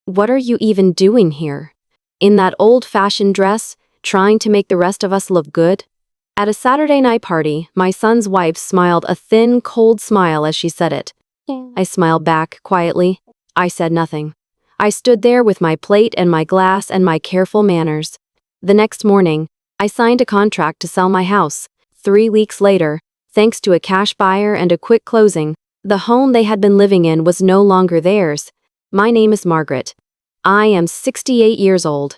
What are you even doing here? In that old-fashioned dress, trying to make the rest of us look good? At a Saturday night party, my son's wife smiled a thin, cold smile as she said it. I smiled back, quietly. I said nothing. I stood there with my plate and my glass and my careful manners. The next morning, I signed a contract to sell my house. 3 weeks later, thanks to a cash buyer and a quick closing, the home they had been living in was no longer theirs. My name is Margaret. I am 68 years old.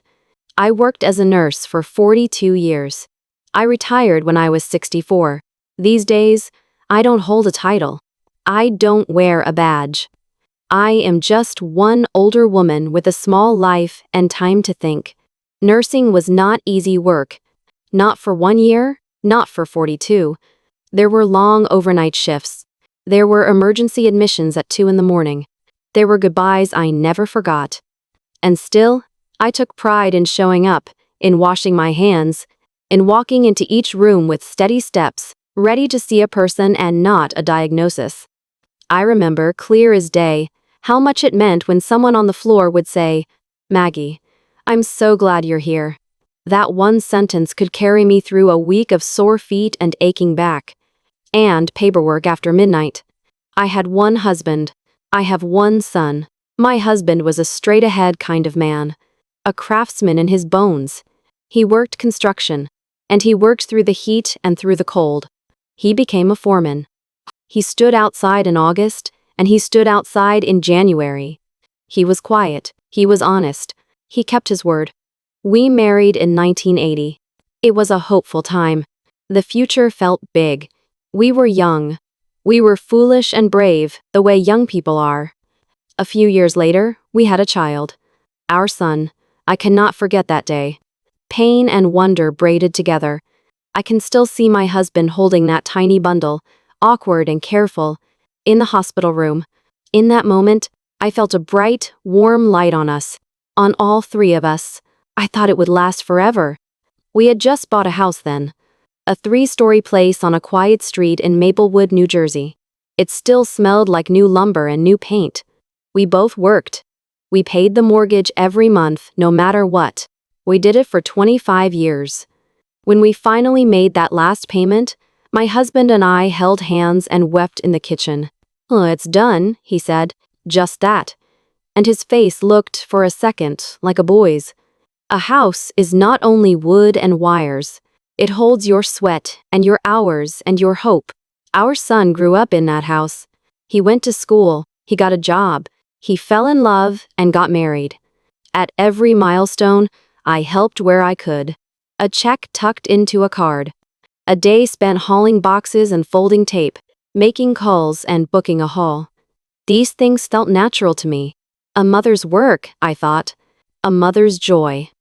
I worked as a nurse for 42 years. I retired when I was 64. These days, I don't hold a title. I don't wear a badge. I am just one older woman with a small life and time to think. Nursing was not easy work. Not for 1 year, not for 42. There were long overnight shifts. There were emergency admissions at 2 in the morning. There were goodbyes I never forgot. And still, I took pride in showing up, in washing my hands, in walking into each room with steady steps, ready to see a person and not a diagnosis. I remember, clear as day, how much it meant when someone on the floor would say, "Maggie, I'm so glad you're here." That one sentence could carry me through a week of sore feet and aching back. And paperwork after midnight. I had one husband. I have one son. My husband was a straight-ahead kind of man. A craftsman in his bones. He worked construction. And he worked through the heat and through the cold. He became a foreman. He stood outside in August, and he stood outside in January. He was quiet. He was honest. He kept his word. We married in 1980. It was a hopeful time. The future felt big. We were young. We were foolish and brave, the way young people are. A few years later, we had a child. Our son. I cannot forget that day. Pain and wonder braided together. I can still see my husband holding that tiny bundle, awkward and careful, in the hospital room. In that moment, I felt a bright, warm light on us. On all 3 of us. I thought it would last forever. We had just bought a house then. A 3-story place on a quiet street in Maplewood, New Jersey. It still smelled like new lumber and new paint. We both worked. We paid the mortgage every month, no matter what. We did it for 25 years. When we finally made that last payment, my husband and I held hands and wept in the kitchen. "Oh, it's done," he said. Just that. And his face looked, for a second, like a boy's. A house is not only wood and wires. It holds your sweat and your hours and your hope. Our son grew up in that house. He went to school, he got a job, he fell in love and got married. At every milestone, I helped where I could. A check tucked into a card. A day spent hauling boxes and folding tape, making calls and booking a haul. These things felt natural to me. A mother's work, I thought. A mother's joy.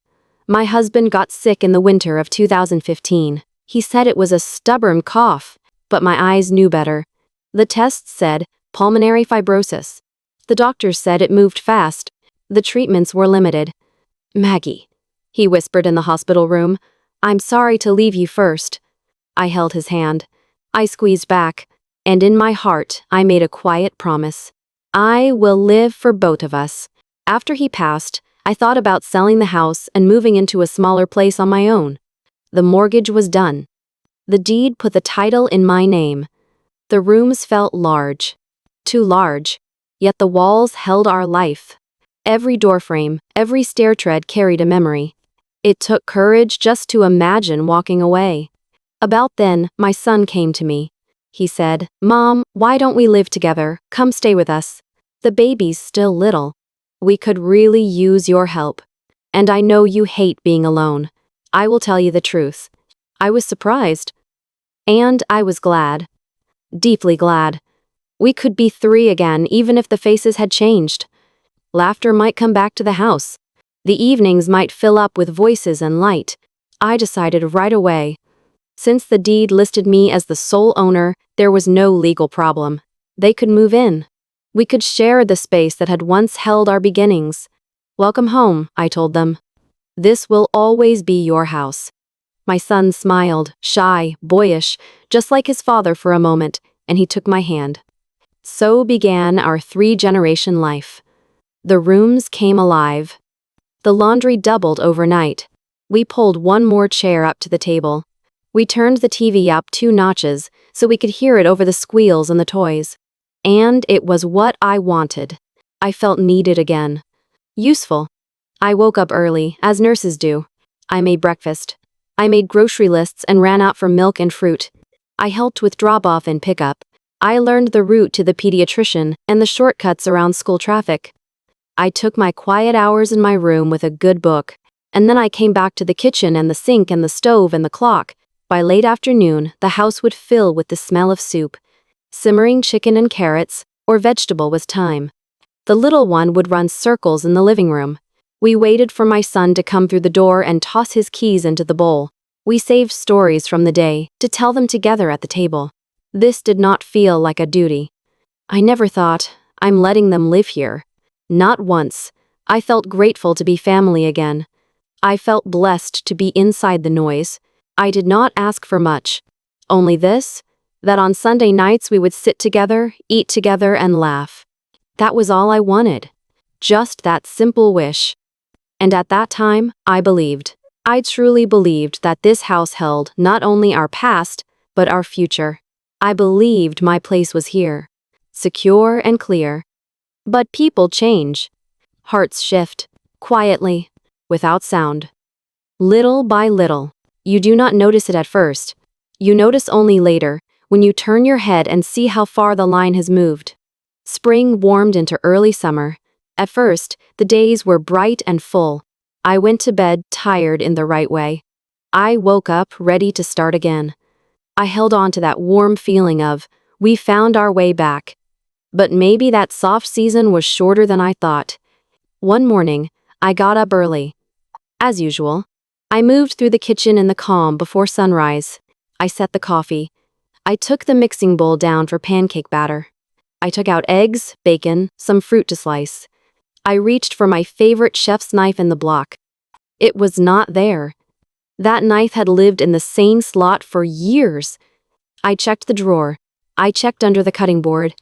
My husband got sick in the winter of 2015. He said it was a stubborn cough, but my eyes knew better. The tests said pulmonary fibrosis. The doctors said it moved fast. The treatments were limited. "Maggie," he whispered in the hospital room, "I'm sorry to leave you first." I held his hand. I squeezed back, and in my heart I made a quiet promise. I will live for both of us. After he passed, I thought about selling the house and moving into a smaller place on my own. The mortgage was done. The deed put the title in my name. The rooms felt large. Too large. Yet the walls held our life. Every doorframe, every stair tread carried a memory. It took courage just to imagine walking away. About then, my son came to me. He said, "Mom, why don't we live together? Come stay with us. The baby's still little. We could really use your help. And I know you hate being alone. I will tell you the truth." I was surprised. And I was glad. Deeply glad. We could be 3 again, even if the faces had changed. Laughter might come back to the house. The evenings might fill up with voices and light. I decided right away. Since the deed listed me as the sole owner, there was no legal problem. They could move in. We could share the space that had once held our beginnings. "Welcome home," I told them. "This will always be your house." My son smiled, shy, boyish, just like his father for a moment, and he took my hand. So began our 3-generation life. The rooms came alive. The laundry doubled overnight. We pulled one more chair up to the table. We turned the TV up 2 notches so we could hear it over the squeals and the toys. And it was what I wanted. I felt needed again. Useful. I woke up early, as nurses do. I made breakfast. I made grocery lists and ran out for milk and fruit. I helped with drop-off and pickup. I learned the route to the pediatrician and the shortcuts around school traffic. I took my quiet hours in my room with a good book, and then I came back to the kitchen and the sink and the stove and the clock. By late afternoon, the house would fill with the smell of soup. Simmering chicken and carrots, or vegetable was time. The little one would run circles in the living room. We waited for my son to come through the door and toss his keys into the bowl. We saved stories from the day to tell them together at the table. This did not feel like a duty. I never thought, I'm letting them live here. Not once. I felt grateful to be family again. I felt blessed to be inside the noise. I did not ask for much. Only this, that on Sunday nights we would sit together, eat together, and laugh. That was all I wanted. Just that simple wish. And at that time, I believed. I truly believed that this house held not only our past, but our future. I believed my place was here. Secure and clear. But people change. Hearts shift. Quietly. Without sound. Little by little. You do not notice it at first. You notice only later, when you turn your head and see how far the line has moved. Spring warmed into early summer. At first, the days were bright and full. I went to bed tired in the right way. I woke up ready to start again. I held on to that warm feeling of, we found our way back. But maybe that soft season was shorter than I thought. One morning, I got up early. As usual, I moved through the kitchen in the calm before sunrise. I set the coffee. I took the mixing bowl down for pancake batter. I took out eggs, bacon, some fruit to slice. I reached for my favorite chef's knife in the block. It was not there. That knife had lived in the same slot for years. I checked the drawer. I checked under the cutting board.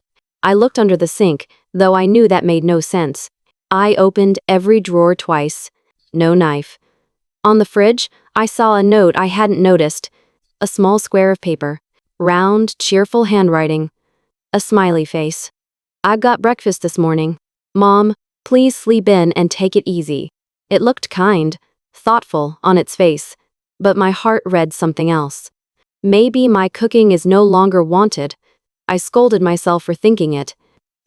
I looked under the sink, though I knew that made no sense. I opened every drawer twice. No knife. On the fridge, I saw a note I hadn't noticed. A small square of paper. Round, cheerful handwriting. A smiley face. I got breakfast this morning. Mom, please sleep in and take it easy. It looked kind, thoughtful on its face, but my heart read something else. Maybe my cooking is no longer wanted. I scolded myself for thinking it.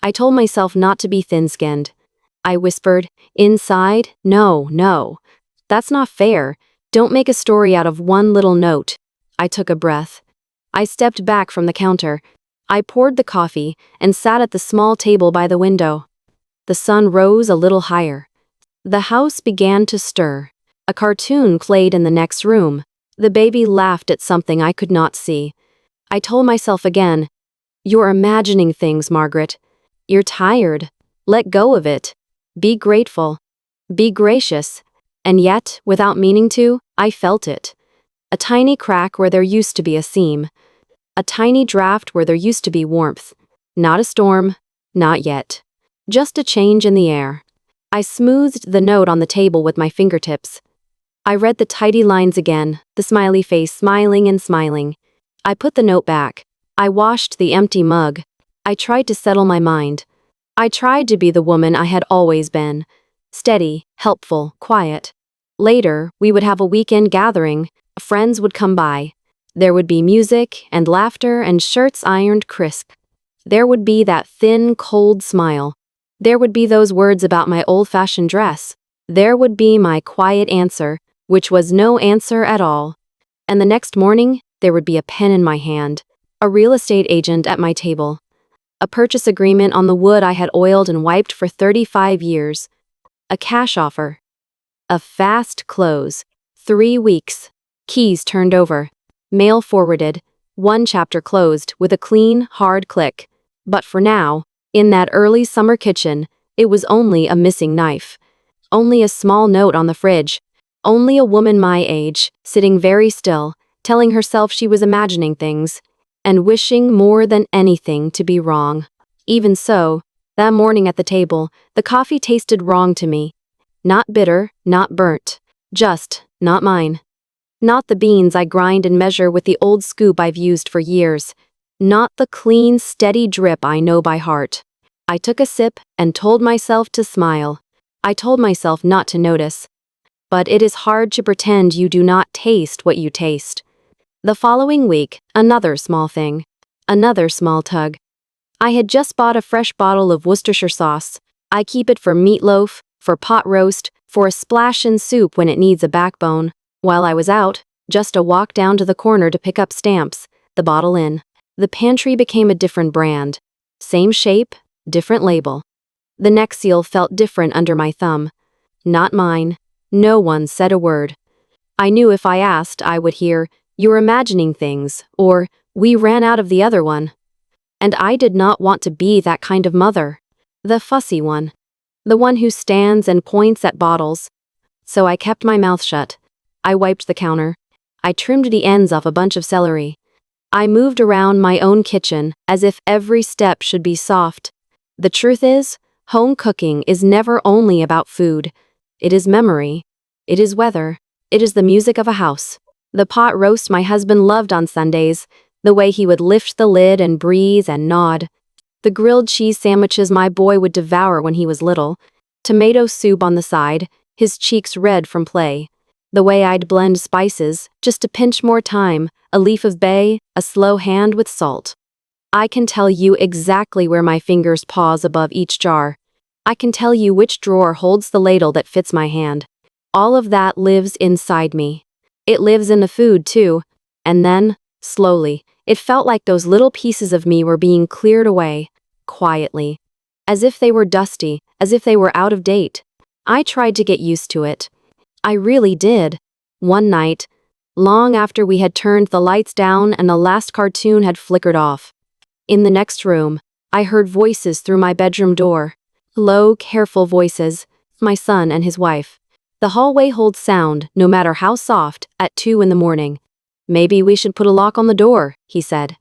I told myself not to be thin-skinned. I whispered, inside, no. That's not fair. Don't make a story out of one little note. I took a breath. I stepped back from the counter. I poured the coffee and sat at the small table by the window. The sun rose a little higher. The house began to stir. A cartoon played in the next room. The baby laughed at something I could not see. I told myself again, you're imagining things, Margaret. You're tired. Let go of it. Be grateful. Be gracious. And yet, without meaning to, I felt it. A tiny crack where there used to be a seam. A tiny draft where there used to be warmth. Not a storm. Not yet. Just a change in the air. I smoothed the note on the table with my fingertips. I read the tidy lines again, the smiley face smiling and smiling. I put the note back. I washed the empty mug. I tried to settle my mind. I tried to be the woman I had always been. Steady, helpful, quiet. Later, we would have a weekend gathering. Friends would come by. There would be music and laughter and shirts ironed crisp. There would be that thin, cold smile. There would be those words about my old-fashioned dress. There would be my quiet answer, which was no answer at all. And the next morning, there would be a pen in my hand, a real estate agent at my table, a purchase agreement on the wood I had oiled and wiped for 35 years, a cash offer, a fast close, 3 weeks, keys turned over, mail forwarded, one chapter closed with a clean, hard click. But for now, in that early summer kitchen, it was only a missing knife. Only a small note on the fridge. Only a woman my age, sitting very still, telling herself she was imagining things, and wishing more than anything to be wrong. Even so, That morning at the table, the coffee tasted wrong to me. Not bitter, not burnt. Just, not mine. Not the beans I grind and measure with the old scoop I've used for years. Not the clean, steady drip I know by heart. I took a sip and told myself to smile. I told myself not to notice. But it is hard to pretend you do not taste what you taste. The following week, another small thing. Another small tug. I had just bought a fresh bottle of Worcestershire sauce. I keep it for meatloaf, for pot roast, for a splash in soup when it needs a backbone. While I was out, just a walk down to the corner to pick up stamps, the bottle in. The pantry became a different brand. Same shape, different label. The neck seal felt different under my thumb. Not mine. No one said a word. I knew if I asked, I would hear, "You're imagining things," or "We ran out of the other one." And I did not want to be that kind of mother. The fussy one. The one who stands and points at bottles. So I kept my mouth shut. I wiped the counter. I trimmed the ends off a bunch of celery. I moved around my own kitchen as if every step should be soft. The truth is, home cooking is never only about food. It is memory. It is weather. It is the music of a house. The pot roast my husband loved on Sundays, the way he would lift the lid and breathe and nod. The grilled cheese sandwiches my boy would devour when he was little. Tomato soup on the side, his cheeks red from play. The way I'd blend spices, just a pinch more thyme, a leaf of bay, a slow hand with salt. I can tell you exactly where my fingers pause above each jar. I can tell you which drawer holds the ladle that fits my hand. All of that lives inside me. It lives in the food, too. And then, slowly, it felt like those little pieces of me were being cleared away, quietly. As if they were dusty, as if they were out of date. I tried to get used to it. I really did. One night, long after we had turned the lights down and the last cartoon had flickered off. In the next room, I heard voices through my bedroom door. Low, careful voices, my son and his wife. The hallway holds sound, no matter how soft, at 2 in the morning. "Maybe we should put a lock on the door," he said.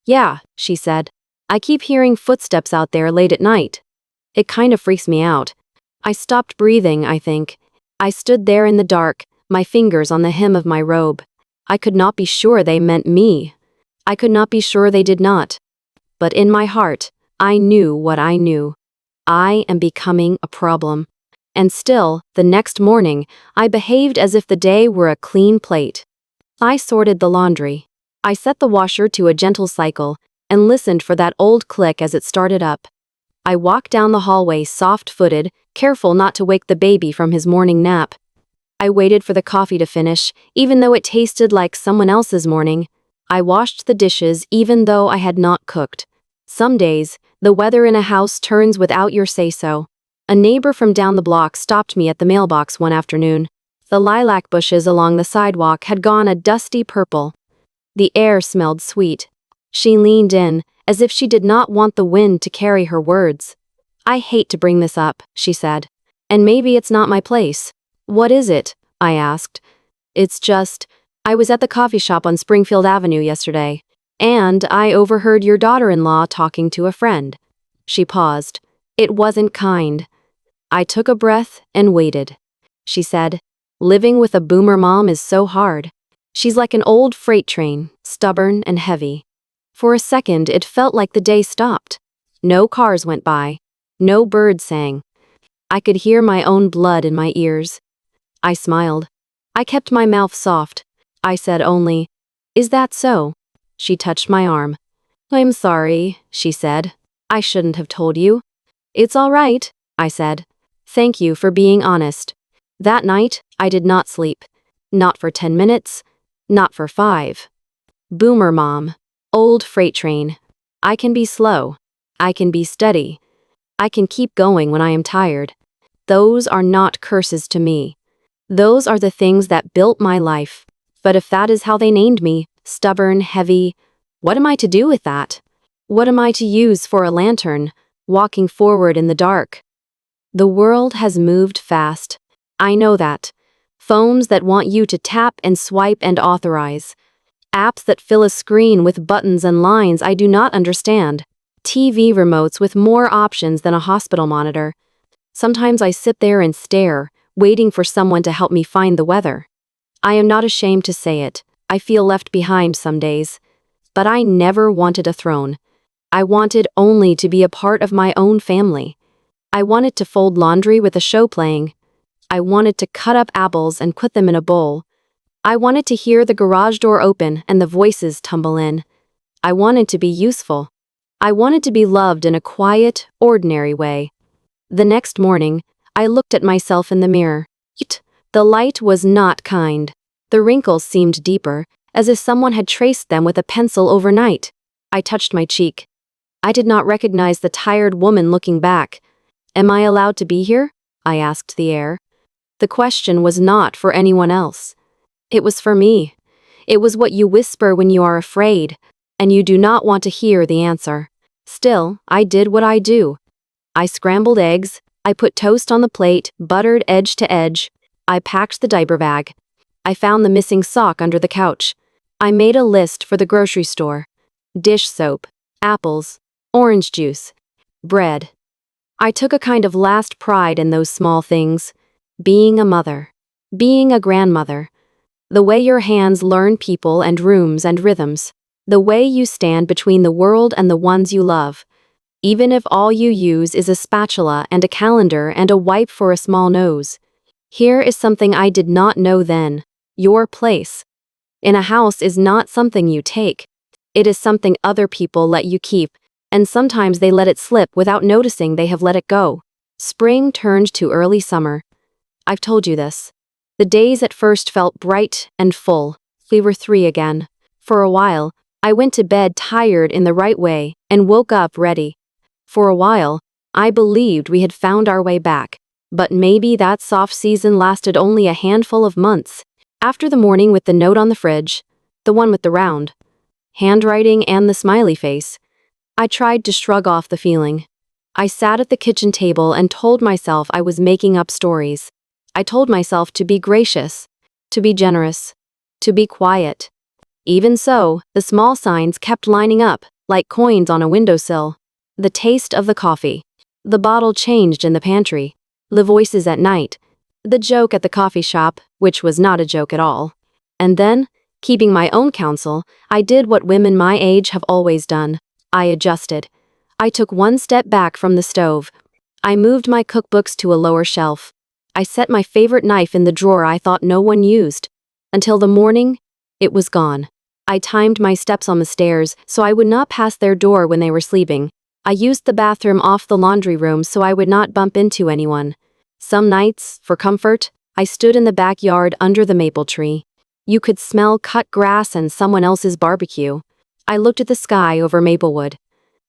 "Yeah," she said. "I keep hearing footsteps out there late at night. It kind of freaks me out." I stopped breathing, I think. I stood there in the dark, my fingers on the hem of my robe. I could not be sure they meant me. I could not be sure they did not. But in my heart, I knew what I knew. I am becoming a problem. And still, the next morning, I behaved as if the day were a clean plate. I sorted the laundry. I set the washer to a gentle cycle and listened for that old click as it started up. I walked down the hallway soft-footed, careful not to wake the baby from his morning nap. I waited for the coffee to finish, even though it tasted like someone else's morning. I washed the dishes even though I had not cooked. Some days, the weather in a house turns without your say-so. A neighbor from down the block stopped me at the mailbox one afternoon. The lilac bushes along the sidewalk had gone a dusty purple. The air smelled sweet. She leaned in, as if she did not want the wind to carry her words. "I hate to bring this up," she said. "And maybe it's not my place." "What is it?" I asked. "It's just, I was at the coffee shop on Springfield Avenue yesterday, and I overheard your daughter-in-law talking to a friend." She paused. It wasn't kind. I took a breath and waited. She said, "Living with a boomer mom is so hard. She's like an old freight train, stubborn and heavy." For a second, it felt like the day stopped. No cars went by. No birds sang. I could hear my own blood in my ears. I smiled. I kept my mouth soft. I said only, "Is that so?" She touched my arm. "I'm sorry," she said. "I shouldn't have told you." "It's all right," I said. "Thank you for being honest." That night, I did not sleep. Not for 10 minutes. Not for 5. Boomer mom. Old freight train. I can be slow. I can be steady. I can keep going when I am tired. Those are not curses to me. Those are the things that built my life. But if that is how they named me, stubborn, heavy, what am I to do with that? What am I to use for a lantern, walking forward in the dark? The world has moved fast. I know that. Phones that want you to tap and swipe and authorize. Apps that fill a screen with buttons and lines I do not understand. TV remotes with more options than a hospital monitor. Sometimes I sit there and stare, waiting for someone to help me find the weather. I am not ashamed to say it. I feel left behind some days. But I never wanted a throne. I wanted only to be a part of my own family. I wanted to fold laundry with a show playing. I wanted to cut up apples and put them in a bowl. I wanted to hear the garage door open and the voices tumble in. I wanted to be useful. I wanted to be loved in a quiet, ordinary way. The next morning, I looked at myself in the mirror. The light was not kind. The wrinkles seemed deeper, as if someone had traced them with a pencil overnight. I touched my cheek. I did not recognize the tired woman looking back. "Am I allowed to be here?" I asked the air. The question was not for anyone else. It was for me. It was what you whisper when you are afraid, and you do not want to hear the answer. Still, I did what I do. I scrambled eggs, I put toast on the plate, buttered edge to edge. I packed the diaper bag. I found the missing sock under the couch. I made a list for the grocery store. Dish soap, apples, orange juice, bread. I took a kind of last pride in those small things. Being a mother. Being a grandmother. The way your hands learn people and rooms and rhythms. The way you stand between the world and the ones you love. Even if all you use is a spatula and a calendar and a wipe for a small nose. Here is something I did not know then. Your place in a house is not something you take. It is something other people let you keep, and sometimes they let it slip without noticing they have let it go. Spring turned to early summer. I've told you this. The days at first felt bright and full. We were 3 again. For a while, I went to bed tired in the right way and woke up ready. For a while, I believed we had found our way back, but maybe that soft season lasted only a handful of months. After the morning with the note on the fridge, the one with the round handwriting and the smiley face, I tried to shrug off the feeling. I sat at the kitchen table and told myself I was making up stories. I told myself to be gracious, to be generous, to be quiet. Even so, the small signs kept lining up, like coins on a windowsill. The taste of the coffee. The bottle changed in the pantry. The voices at night. The joke at the coffee shop, which was not a joke at all. And then, keeping my own counsel, I did what women my age have always done. I adjusted. I took one step back from the stove. I moved my cookbooks to a lower shelf. I set my favorite knife in the drawer I thought no one used. Until the morning, it was gone. I timed my steps on the stairs so I would not pass their door when they were sleeping. I used the bathroom off the laundry room so I would not bump into anyone. Some nights, for comfort, I stood in the backyard under the maple tree. You could smell cut grass and someone else's barbecue. I looked at the sky over Maplewood.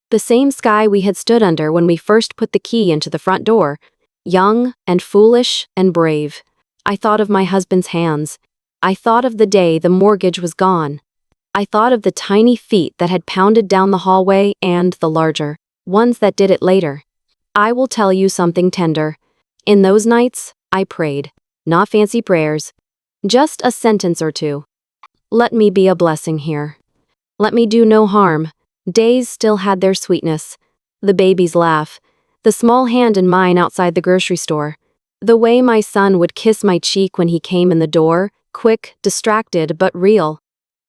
The same sky we had stood under when we first put the key into the front door. Young and foolish and brave. I thought of my husband's hands. I thought of the day the mortgage was gone. I thought of the tiny feet that had pounded down the hallway and the larger ones that did it later. I will tell you something tender. In those nights, I prayed. Not fancy prayers. Just a sentence or two. Let me be a blessing here. Let me do no harm. Days still had their sweetness. The baby's laugh. The small hand in mine outside the grocery store. The way my son would kiss my cheek when he came in the door, quick, distracted, but real.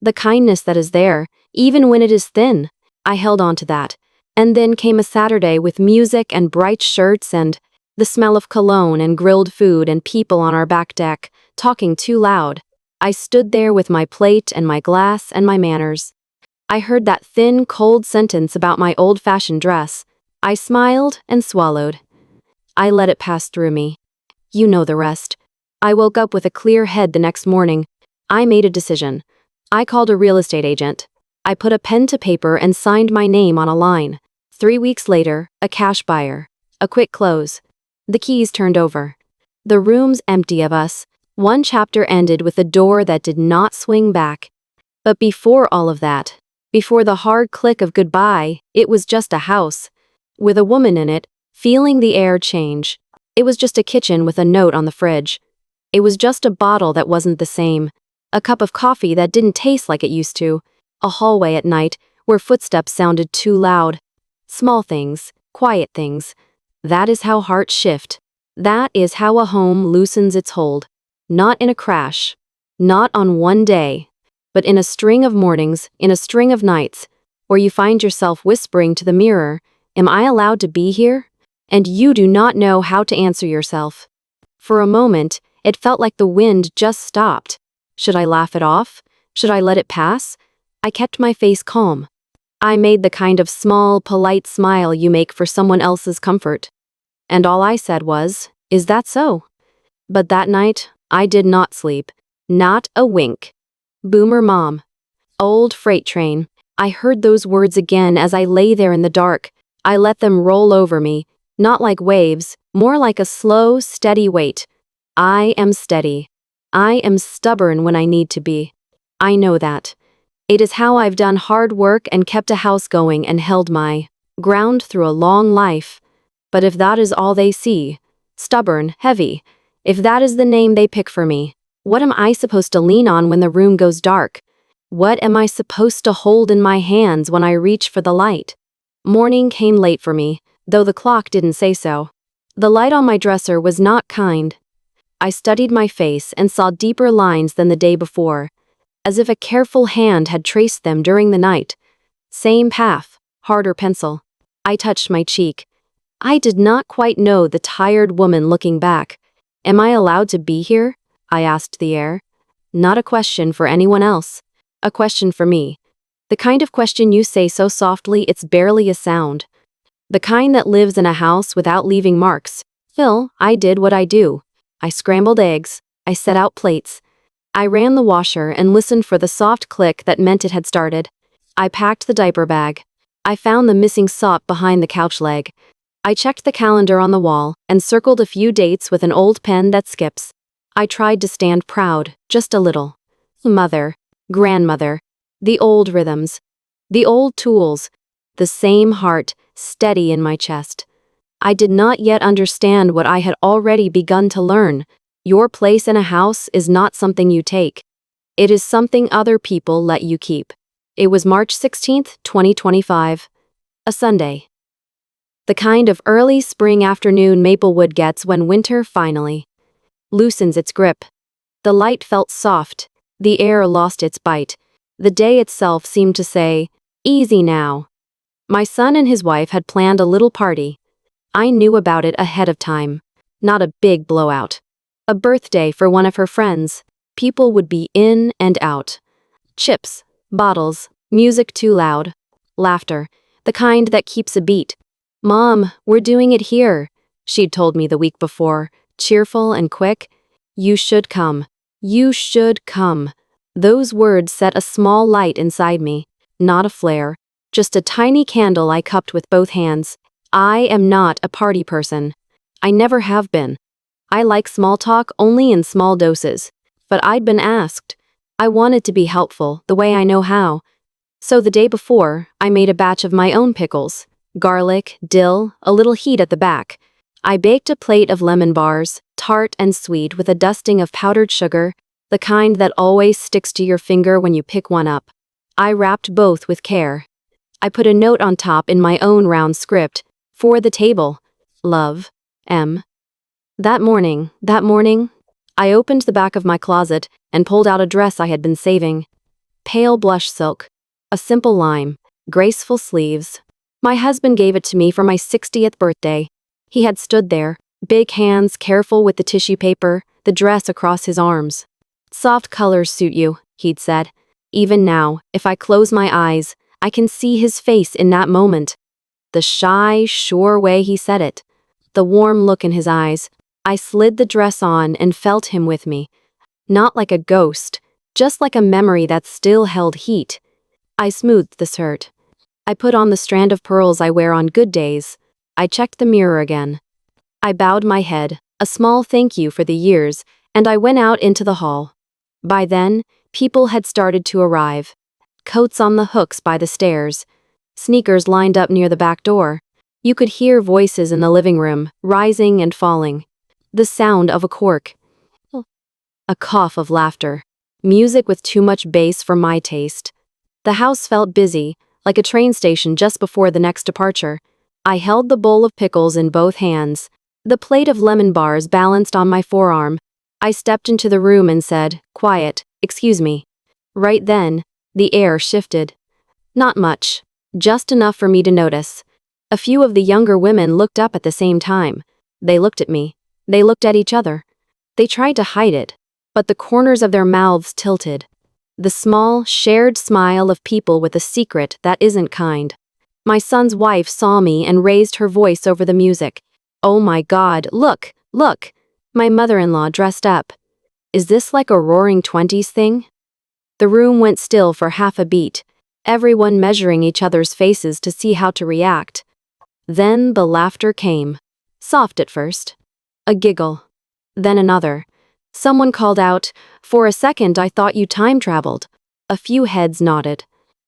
The kindness that is there, even when it is thin. I held on to that. And then came a Saturday with music and bright shirts and the smell of cologne and grilled food and people on our back deck, talking too loud. I stood there with my plate and my glass and my manners. I heard that thin, cold sentence about my old-fashioned dress. I smiled and swallowed. I let it pass through me. You know the rest. I woke up with a clear head the next morning. I made a decision. I called a real estate agent. I put a pen to paper and signed my name on a line. 3 weeks later, a cash buyer. A quick close. The keys turned over. The room's empty of us. One chapter ended with a door that did not swing back. But before all of that, before the hard click of goodbye, it was just a house. With a woman in it, feeling the air change. It was just a kitchen with a note on the fridge. It was just a bottle that wasn't the same. A cup of coffee that didn't taste like it used to. A hallway at night where footsteps sounded too loud. Small things, quiet things. That is how hearts shift. That is how a home loosens its hold. Not in a crash. Not on one day. But in a string of mornings, in a string of nights, where you find yourself whispering to the mirror, "Am I allowed to be here?" And you do not know how to answer yourself. For a moment, it felt like the wind just stopped. Should I laugh it off? Should I let it pass? I kept my face calm. I made the kind of small, polite smile you make for someone else's comfort. And all I said was, "Is that so?" But that night, I did not sleep. Not a wink. Boomer mom. Old freight train. I heard those words again as I lay there in the dark. I let them roll over me, not like waves, more like a slow, steady weight. I am steady. I am stubborn when I need to be. I know that. It is how I've done hard work and kept a house going and held my ground through a long life. But if that is all they see, stubborn, heavy, if that is the name they pick for me, what am I supposed to lean on when the room goes dark? What am I supposed to hold in my hands when I reach for the light? Morning came late for me, though the clock didn't say so. The light on my dresser was not kind. I studied my face and saw deeper lines than the day before, as if a careful hand had traced them during the night. Same path, harder pencil. I touched my cheek. I did not quite know the tired woman looking back. "Am I allowed to be here?" I asked the air. Not a question for anyone else. A question for me. The kind of question you say so softly it's barely a sound. The kind that lives in a house without leaving marks. Still, I did what I do. I scrambled eggs. I set out plates. I ran the washer and listened for the soft click that meant it had started. I packed the diaper bag. I found the missing sock behind the couch leg. I checked the calendar on the wall and circled a few dates with an old pen that skips. I tried to stand proud, just a little. Mother, grandmother, the old rhythms, the old tools, the same heart, steady in my chest. I did not yet understand what I had already begun to learn. Your place in a house is not something you take. It is something other people let you keep. It was March 16th, 2025. A Sunday. The kind of early spring afternoon Maplewood gets when winter finally loosens its grip. The light felt soft. The air lost its bite. The day itself seemed to say, "Easy now." My son and his wife had planned a little party. I knew about it ahead of time. Not a big blowout. A birthday for one of her friends. People would be in and out. Chips, bottles, music too loud. Laughter, the kind that keeps a beat. "Mom, we're doing it here," she'd told me the week before, cheerful and quick. "You should come. You should come." Those words set a small light inside me. Not a flare. Just a tiny candle I cupped with both hands. I am not a party person. I never have been. I like small talk only in small doses. But I'd been asked. I wanted to be helpful, the way I know how. So the day before, I made a batch of my own pickles. Garlic, dill, a little heat at the back. I baked a plate of lemon bars, tart and sweet with a dusting of powdered sugar, the kind that always sticks to your finger when you pick one up. I wrapped both with care. I put a note on top in my own round script, "For the table. Love, M." That morning, I opened the back of my closet and pulled out a dress I had been saving. Pale blush silk. A simple lime. Graceful sleeves. My husband gave it to me for my 60th birthday. He had stood there, big hands careful with the tissue paper, the dress across his arms. "Soft colors suit you," he'd said. Even now, if I close my eyes, I can see his face in that moment. The shy, sure way he said it. The warm look in his eyes. I slid the dress on and felt him with me. Not like a ghost, just like a memory that still held heat. I smoothed the skirt. I put on the strand of pearls I wear on good days. I checked the mirror again. I bowed my head, a small thank you for the years, and I went out into the hall. By then, people had started to arrive. Coats on the hooks by the stairs. Sneakers lined up near the back door. You could hear voices in the living room, rising and falling. The sound of a cork. A cough of laughter. Music with too much bass for my taste. The house felt busy, like a train station just before the next departure. I held the bowl of pickles in both hands, the plate of lemon bars balanced on my forearm. I stepped into the room and said, "Quiet, excuse me." Right then, the air shifted. Not much, just enough for me to notice. A few of the younger women looked up at the same time. They looked at me. They looked at each other. They tried to hide it, but the corners of their mouths tilted. The small, shared smile of people with a secret that isn't kind. My son's wife saw me and raised her voice over the music. "Oh my God, look, look!" My mother-in-law dressed up. "Is this like a roaring 20s thing?" The room went still for half a beat, everyone measuring each other's faces to see how to react. Then the laughter came. Soft at first. A giggle. Then another. Someone called out, "For a second I thought you time traveled." A few heads nodded.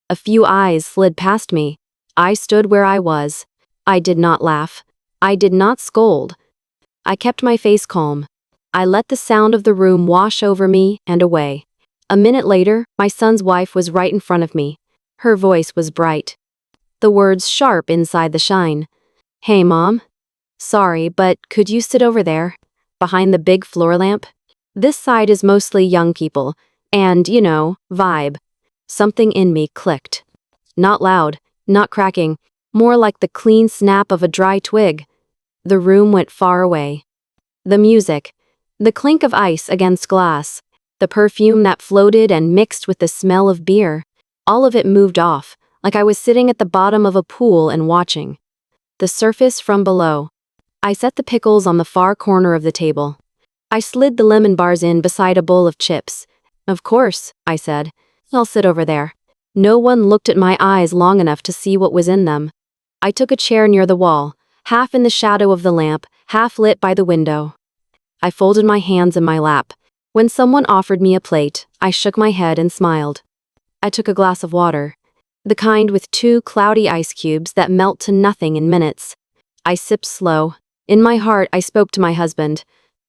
A few eyes slid past me. I stood where I was. I did not laugh. I did not scold. I kept my face calm. I let the sound of the room wash over me and away. A minute later, my son's wife was right in front of me. Her voice was bright. The words sharp inside the shine. "Hey, Mom. Sorry, but could you sit over there, behind the big floor lamp? This side is mostly young people, and, vibe." Something in me clicked. Not loud, not cracking, more like the clean snap of a dry twig. The room went far away. The music, the clink of ice against glass, the perfume that floated and mixed with the smell of beer, all of it moved off, like I was sitting at the bottom of a pool and watching. The surface from below. I set the pickles on the far corner of the table. I slid the lemon bars in beside a bowl of chips. "Of course," I said. "I'll sit over there." No one looked at my eyes long enough to see what was in them. I took a chair near the wall, half in the shadow of the lamp, half lit by the window. I folded my hands in my lap. When someone offered me a plate, I shook my head and smiled. I took a glass of water, the kind with 2 cloudy ice cubes that melt to nothing in minutes. I sipped slow. In my heart, I spoke to my husband.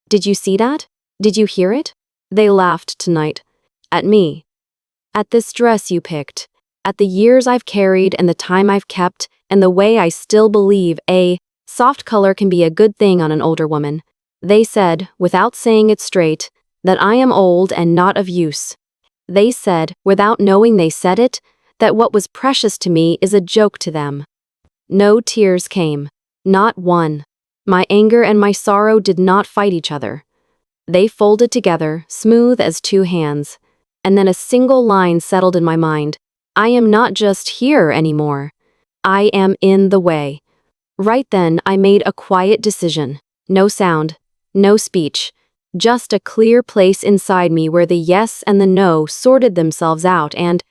"Did you see that? Did you hear it?" They laughed tonight. At me. At this dress you picked. At the years I've carried and the time I've kept, and the way I still believe a soft color can be a good thing on an older woman. They said, without saying it straight, that I am old and not of use. They said, without knowing they said it, that what was precious to me is a joke to them. No tears came. Not one. My anger and my sorrow did not fight each other. They folded together, smooth as 2 hands. And then a single line settled in my mind. I am not just here anymore. I am in the way. Right then, I made a quiet decision. No sound, no speech. Just a clear place inside me where the yes and the no sorted themselves out, and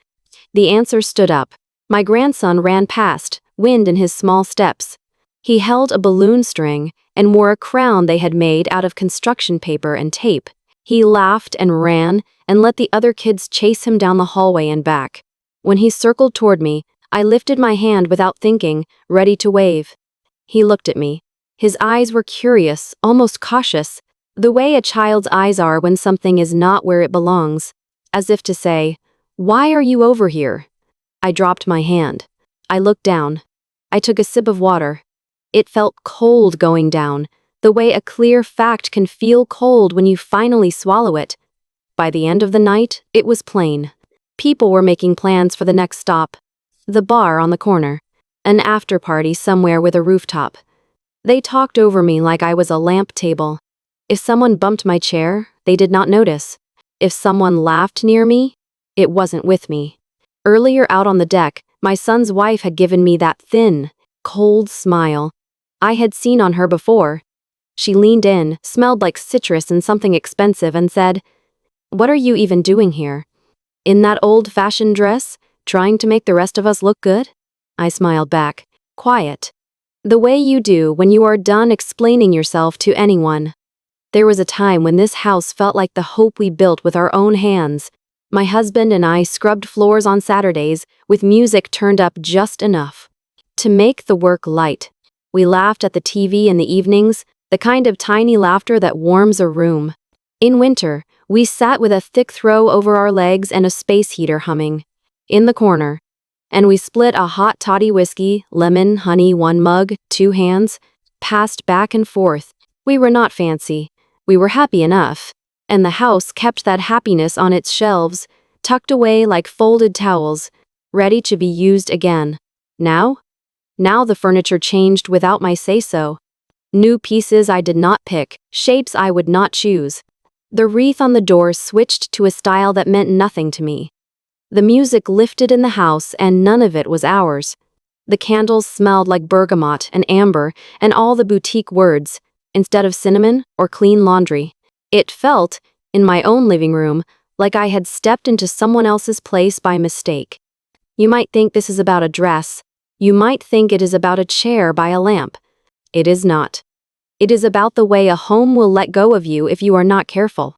the answer stood up. My grandson ran past, wind in his small steps. He held a balloon string and wore a crown they had made out of construction paper and tape. He laughed and ran and let the other kids chase him down the hallway and back. When he circled toward me, I lifted my hand without thinking, ready to wave. He looked at me. His eyes were curious, almost cautious, the way a child's eyes are when something is not where it belongs, as if to say, "Why are you over here?" I dropped my hand. I looked down. I took a sip of water. It felt cold going down, the way a clear fact can feel cold when you finally swallow it. By the end of the night, it was plain. People were making plans for the next stop. The bar on the corner. An after party somewhere with a rooftop. They talked over me like I was a lamp table. If someone bumped my chair, they did not notice. If someone laughed near me, it wasn't with me. Earlier out on the deck, my son's wife had given me that thin, cold smile I had seen on her before. She leaned in, smelled like citrus and something expensive, and said, "What are you even doing here? In that old-fashioned dress, trying to make the rest of us look good?" I smiled back, quiet. The way you do when you are done explaining yourself to anyone. There was a time when this house felt like the hope we built with our own hands. My husband and I scrubbed floors on Saturdays, with music turned up just enough to make the work light. We laughed at the TV in the evenings, the kind of tiny laughter that warms a room. In winter, we sat with a thick throw over our legs and a space heater humming. In the corner, And we split a hot toddy whiskey, lemon, honey, one mug, two hands, passed back and forth. We were not fancy. We were happy enough. And the house kept that happiness on its shelves, tucked away like folded towels, ready to be used again. Now? Now the furniture changed without my say-so. New pieces I did not pick, shapes I would not choose. The wreath on the door switched to a style that meant nothing to me. The music lifted in the house and none of it was ours. The candles smelled like bergamot and amber and all the boutique words, instead of cinnamon or clean laundry. It felt, in my own living room, like I had stepped into someone else's place by mistake. You might think this is about a dress. You might think it is about a chair by a lamp. It is not. It is about the way a home will let go of you if you are not careful.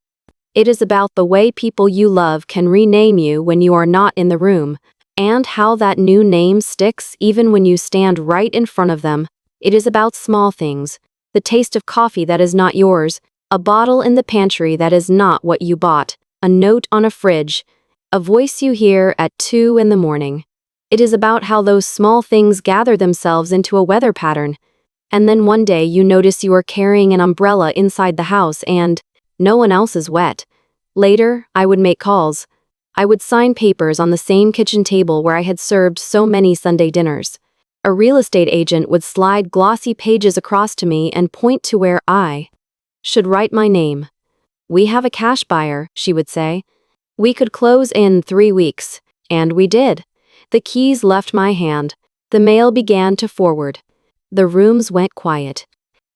It is about the way people you love can rename you when you are not in the room, and how that new name sticks even when you stand right in front of them. It is about small things. The taste of coffee that is not yours, a bottle in the pantry that is not what you bought, a note on a fridge, a voice you hear at 2 in the morning. It is about how those small things gather themselves into a weather pattern. And then one day you notice you are carrying an umbrella inside the house and no one else is wet. Later, I would make calls. I would sign papers on the same kitchen table where I had served so many Sunday dinners. A real estate agent would slide glossy pages across to me and point to where I should write my name. "We have a cash buyer," she would say. "We could close in 3 weeks." And we did. The keys left my hand. The mail began to forward. The rooms went quiet.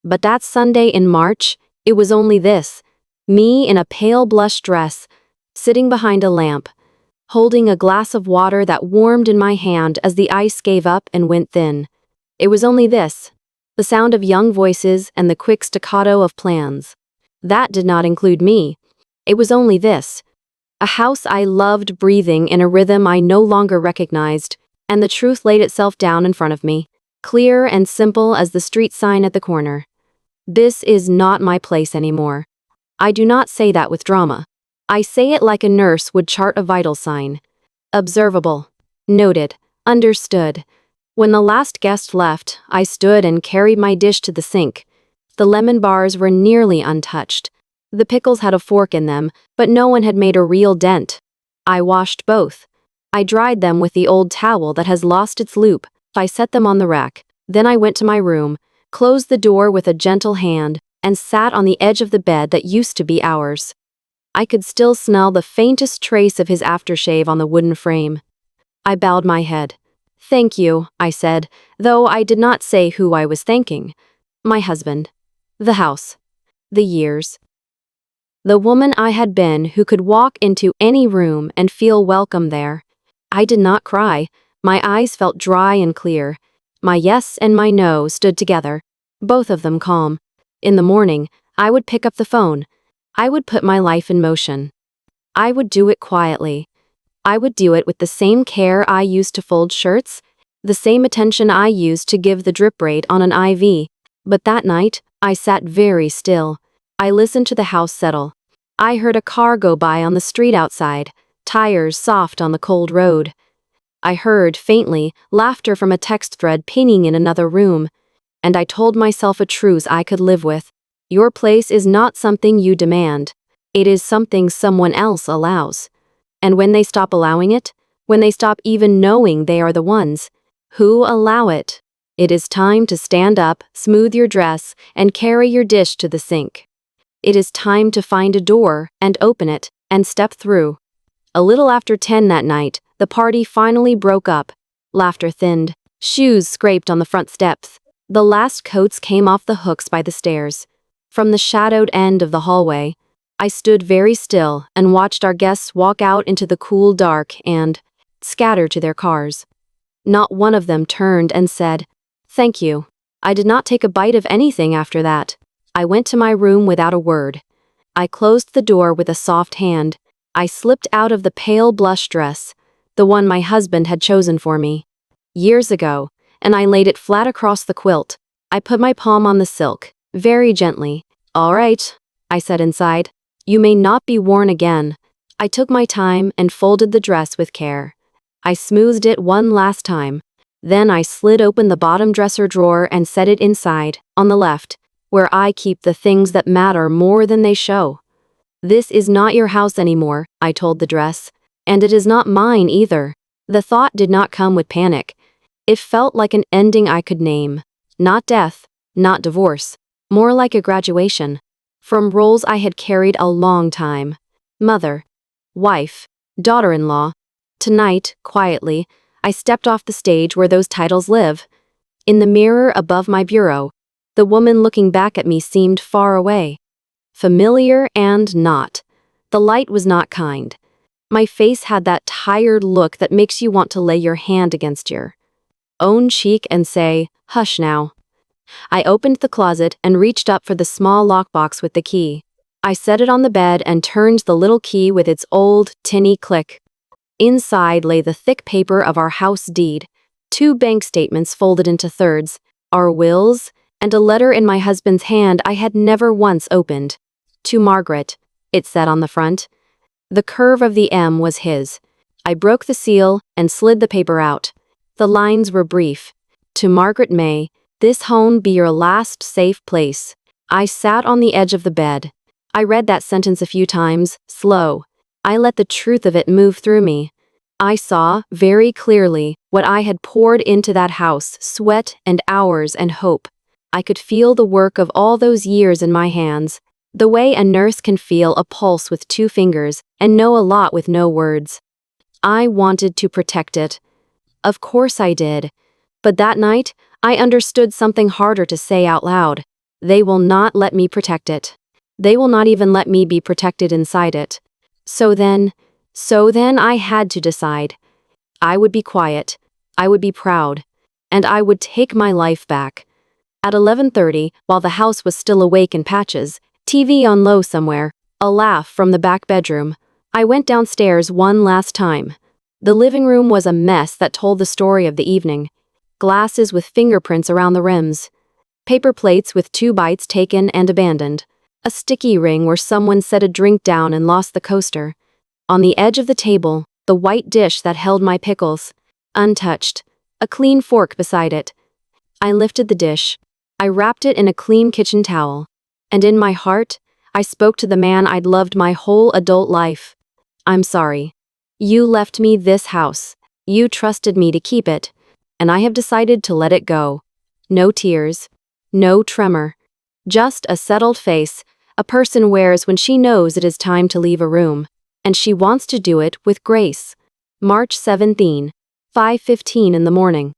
But that Sunday in March, it was only this. Me in a pale blush dress, sitting behind a lamp, holding a glass of water that warmed in my hand as the ice gave up and went thin. It was only this. The sound of young voices and the quick staccato of plans. That did not include me. It was only this. A house I loved breathing in a rhythm I no longer recognized, and the truth laid itself down in front of me, clear and simple as the street sign at the corner. This is not my place anymore. I do not say that with drama. I say it like a nurse would chart a vital sign. Observable. Noted. Understood. When the last guest left, I stood and carried my dish to the sink. The lemon bars were nearly untouched. The pickles had a fork in them, but no one had made a real dent. I washed both. I dried them with the old towel that has lost its loop. I set them on the rack. Then I went to my room, closed the door with a gentle hand, and sat on the edge of the bed that used to be ours. I could still smell the faintest trace of his aftershave on the wooden frame. I bowed my head. "Thank you," I said, though I did not say who I was thanking. My husband. The house. The years. The woman I had been who could walk into any room and feel welcome there. I did not cry. My eyes felt dry and clear. My yes and my no stood together, both of them calm. In the morning, I would pick up the phone. I would put my life in motion. I would do it quietly. I would do it with the same care I used to fold shirts, the same attention I used to give the drip rate on an IV. But that night, I sat very still. I listened to the house settle. I heard a car go by on the street outside, tires soft on the cold road. I heard, faintly, laughter from a text thread pinging in another room. And I told myself a truth I could live with. Your place is not something you demand. It is something someone else allows. And when they stop allowing it, when they stop even knowing they are the ones who allow it, it is time to stand up, smooth your dress, and carry your dish to the sink. It is time to find a door, and open it, and step through. A little after 10 that night, the party finally broke up. Laughter thinned. Shoes scraped on the front steps. The last coats came off the hooks by the stairs. From the shadowed end of the hallway, I stood very still and watched our guests walk out into the cool dark and scatter to their cars. Not one of them turned and said, "Thank you." I did not take a bite of anything after that. I went to my room without a word. I closed the door with a soft hand. I slipped out of the pale blush dress, the one my husband had chosen for me years ago, and I laid it flat across the quilt. I put my palm on the silk, very gently. "All right," I said inside. "You may not be worn again." I took my time and folded the dress with care. I smoothed it one last time. Then I slid open the bottom dresser drawer and set it inside, on the left, where I keep the things that matter more than they show. This is not your house anymore, I told the dress. And it is not mine either. The thought did not come with panic. It felt like an ending I could name. Not death, not divorce, more like a graduation. From roles I had carried a long time. Mother, wife, daughter-in-law. Tonight, quietly, I stepped off the stage where those titles live. In the mirror above my bureau, the woman looking back at me seemed far away. Familiar and not. The light was not kind. My face had that tired look that makes you want to lay your hand against your own cheek and say, "Hush now." I opened the closet and reached up for the small lockbox with the key. I set it on the bed and turned the little key with its old, tinny click. Inside lay the thick paper of our house deed, 2 bank statements folded into thirds, our wills, and a letter in my husband's hand I had never once opened. To Margaret, it said on the front. The curve of the M was his. I broke the seal and slid the paper out. The lines were brief. To Margaret May, this home be your last safe place. I sat on the edge of the bed. I read that sentence a few times, slow. I let the truth of it move through me. I saw, very clearly, what I had poured into that house, sweat and hours and hope. I could feel the work of all those years in my hands, the way a nurse can feel a pulse with 2 fingers and know a lot with no words. I wanted to protect it. Of course I did. But that night, I understood something harder to say out loud. They will not let me protect it. They will not even let me be protected inside it. So then I had to decide. I would be quiet. I would be proud. And I would take my life back. At 11:30, while the house was still awake in patches, TV on low somewhere, a laugh from the back bedroom, I went downstairs one last time. The living room was a mess that told the story of the evening. Glasses with fingerprints around the rims. Paper plates with 2 bites taken and abandoned. A sticky ring where someone set a drink down and lost the coaster. On the edge of the table, the white dish that held my pickles. Untouched. A clean fork beside it. I lifted the dish. I wrapped it in a clean kitchen towel. And in my heart, I spoke to the man I'd loved my whole adult life. I'm sorry. You left me this house. You trusted me to keep it. And I have decided to let it go. No tears. No tremor. Just a settled face a person wears when she knows it is time to leave a room. And she wants to do it with grace. March 17, 5:15 in the morning.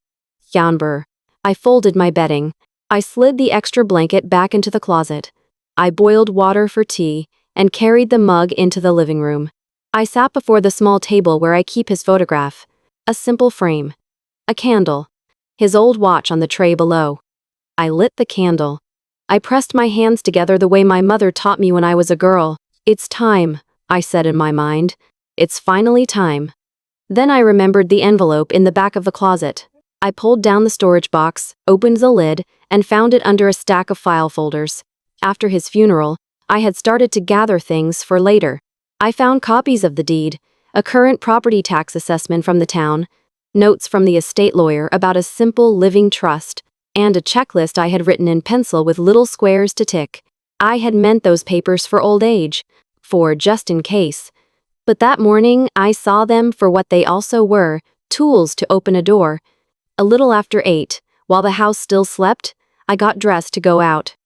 Janber. I folded my bedding. I slid the extra blanket back into the closet. I boiled water for tea and carried the mug into the living room. I sat before the small table where I keep his photograph. A simple frame. A candle. His old watch on the tray below. I lit the candle. I pressed my hands together the way my mother taught me when I was a girl. It's time, I said in my mind. It's finally time. Then I remembered the envelope in the back of the closet. I pulled down the storage box, opened the lid, and found it under a stack of file folders. After his funeral, I had started to gather things for later. I found copies of the deed, a current property tax assessment from the town, notes from the estate lawyer about a simple living trust, and a checklist I had written in pencil with little squares to tick. I had meant those papers for old age, for just in case. But that morning, I saw them for what they also were, tools to open a door. A little after 8, while the house still slept, I got dressed to go out.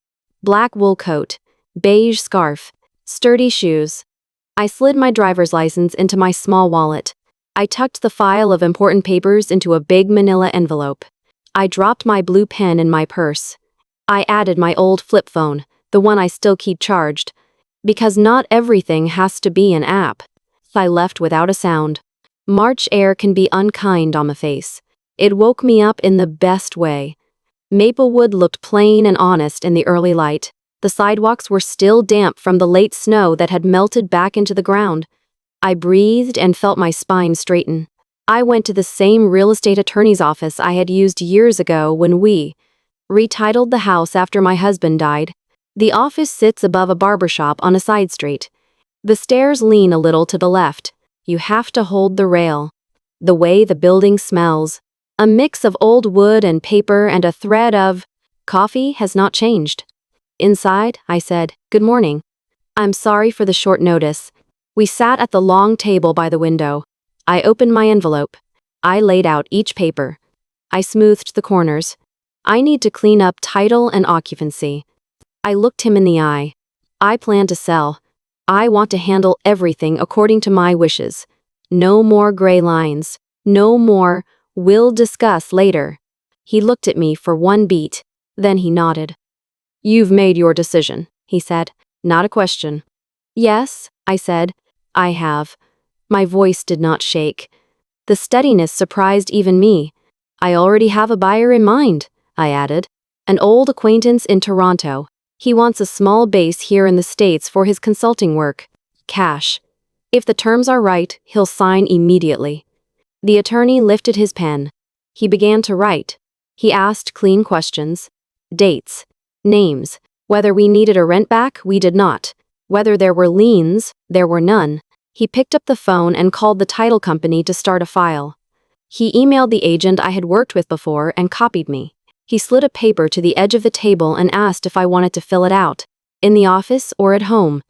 Black wool coat, beige scarf, sturdy shoes. I slid my driver's license into my small wallet. I tucked the file of important papers into a big manila envelope. I dropped my blue pen in my purse. I added my old flip phone, the one I still keep charged, because not everything has to be an app. I left without a sound. March air can be unkind on the face. It woke me up in the best way. Maplewood looked plain and honest in the early light. The sidewalks were still damp from the late snow that had melted back into the ground. I breathed and felt my spine straighten. I went to the same real estate attorney's office I had used years ago when we retitled the house after my husband died. The office sits above a barber shop on a side street. The stairs lean a little to the left. You have to hold the rail. The way the building smells. A mix of old wood and paper and a thread of coffee has not changed. Inside, I said, "Good morning. I'm sorry for the short notice." We sat at the long table by the window. I opened my envelope. I laid out each paper. I smoothed the corners. "I need to clean up title and occupancy." I looked him in the eye. "I plan to sell. I want to handle everything according to my wishes. No more gray lines. No more, 'we'll discuss later.'" He looked at me for one beat. Then he nodded. "You've made your decision," he said. "Not a question." "Yes," I said. "I have." My voice did not shake. The steadiness surprised even me. "I already have a buyer in mind," I added. "An old acquaintance in Toronto. He wants a small base here in the States for his consulting work. Cash. If the terms are right, he'll sign immediately." The attorney lifted his pen. He began to write. He asked clean questions. Dates. Names. Whether we needed a rent back, we did not. Whether there were liens, there were none. He picked up the phone and called the title company to start a file. He emailed the agent I had worked with before and copied me. He slid a paper to the edge of the table and asked if I wanted to fill it out, in the office or at home.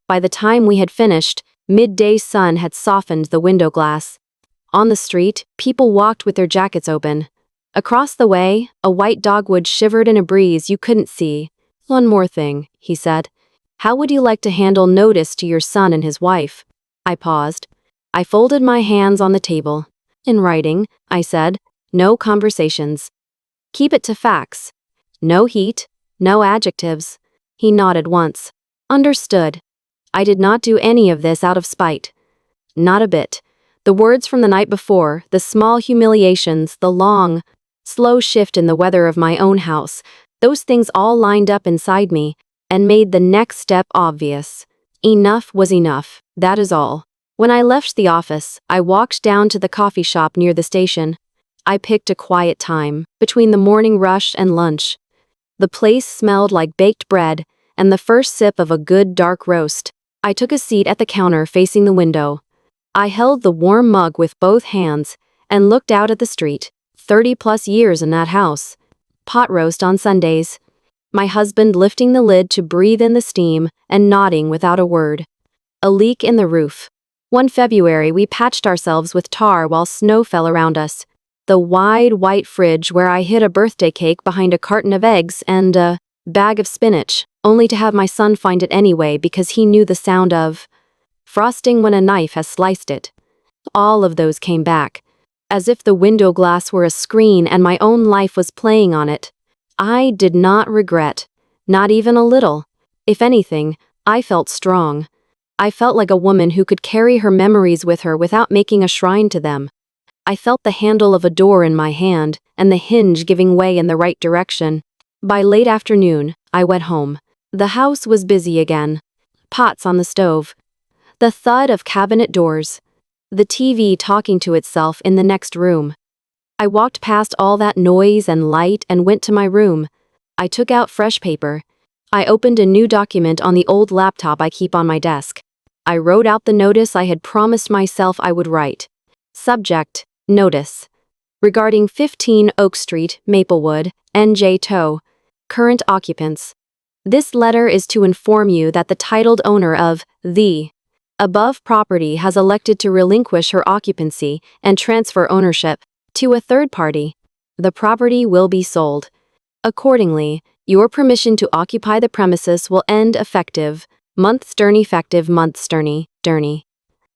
By the time we had finished, midday sun had softened the window glass. On the street, people walked with their jackets open. Across the way, a white dogwood shivered in a breeze you couldn't see. "One more thing," he said. "How would you like to handle notice to your son and his wife?" I paused. I folded my hands on the table. "In writing," I said. "No conversations. Keep it to facts. No heat, no adjectives." He nodded once. "Understood." I did not do any of this out of spite. Not a bit. The words from the night before, the small humiliations, the long, slow shift in the weather of my own house, those things all lined up inside me and made the next step obvious. Enough was enough, that is all. When I left the office, I walked down to the coffee shop near the station. I picked a quiet time, between the morning rush and lunch. The place smelled like baked bread and the first sip of a good dark roast. I took a seat at the counter facing the window. I held the warm mug with both hands and looked out at the street. 30+ years in that house. Pot roast on Sundays. My husband lifting the lid to breathe in the steam and nodding without a word. A leak in the roof. One February we patched ourselves with tar while snow fell around us. The wide white fridge where I hid a birthday cake behind a carton of eggs and a bag of spinach, only to have my son find it anyway because he knew the sound of frosting when a knife has sliced it. All of those came back, as if the window glass were a screen and my own life was playing on it. I did not regret, not even a little. If anything, I felt strong. I felt like a woman who could carry her memories with her without making a shrine to them. I felt the handle of a door in my hand and the hinge giving way in the right direction. By late afternoon, I went home. The house was busy again. Pots on the stove. The thud of cabinet doors. The TV talking to itself in the next room. I walked past all that noise and light and went to my room. I took out fresh paper. I opened a new document on the old laptop I keep on my desk. I wrote out the notice I had promised myself I would write. Subject, notice. Regarding 15 Oak Street, Maplewood, NJ Tow. Current occupants. This letter is to inform you that the titled owner of the above property has elected to relinquish her occupancy and transfer ownership to a third party. The property will be sold. Accordingly, your permission to occupy the premises will end effective month Sterney.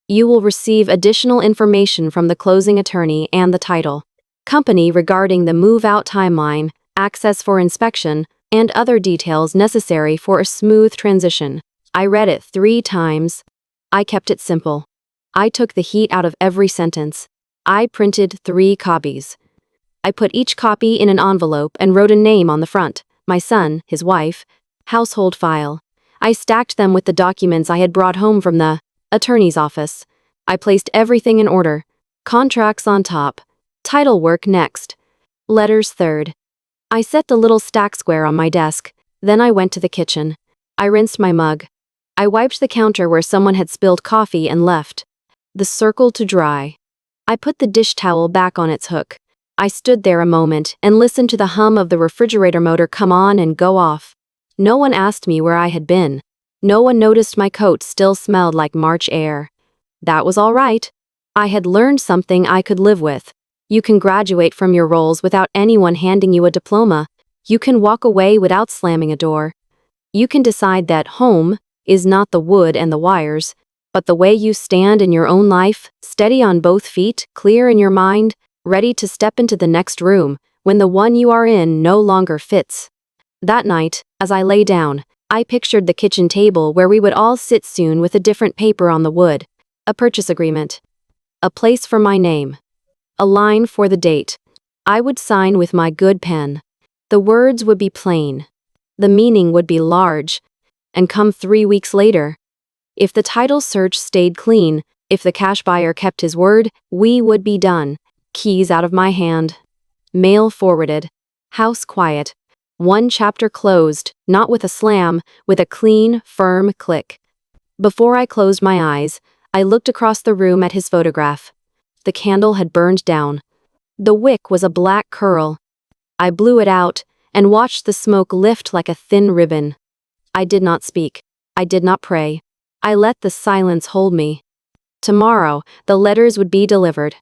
You will receive additional information from the closing attorney and the title company regarding the move-out timeline, access for inspection, and other details necessary for a smooth transition. I read it 3 times. I kept it simple. I took the heat out of every sentence. I printed 3 copies. I put each copy in an envelope and wrote a name on the front, my son, his wife, household file. I stacked them with the documents I had brought home from the attorney's office. I placed everything in order. Contracts on top. Title work next. Letters third. I set the little stack square on my desk. Then I went to the kitchen. I rinsed my mug. I wiped the counter where someone had spilled coffee and left the circle to dry. I put the dish towel back on its hook. I stood there a moment and listened to the hum of the refrigerator motor come on and go off. No one asked me where I had been. No one noticed my coat still smelled like March air. That was all right. I had learned something I could live with. You can graduate from your roles without anyone handing you a diploma. You can walk away without slamming a door. You can decide that home is not the wood and the wires, but the way you stand in your own life, steady on both feet, clear in your mind, ready to step into the next room when the one you are in no longer fits. That night, as I lay down, I pictured the kitchen table where we would all sit soon with a different paper on the wood, a purchase agreement, a place for my name, a line for the date. I would sign with my good pen. The words would be plain. The meaning would be large. And come 3 weeks later, if the title search stayed clean, if the cash buyer kept his word, we would be done. Keys out of my hand. Mail forwarded. House quiet. One chapter closed, not with a slam, with a clean, firm click. Before I closed my eyes, I looked across the room at his photograph. The candle had burned down. The wick was a black curl. I blew it out and watched the smoke lift like a thin ribbon. I did not speak. I did not pray. I let the silence hold me. Tomorrow, the letters would be delivered.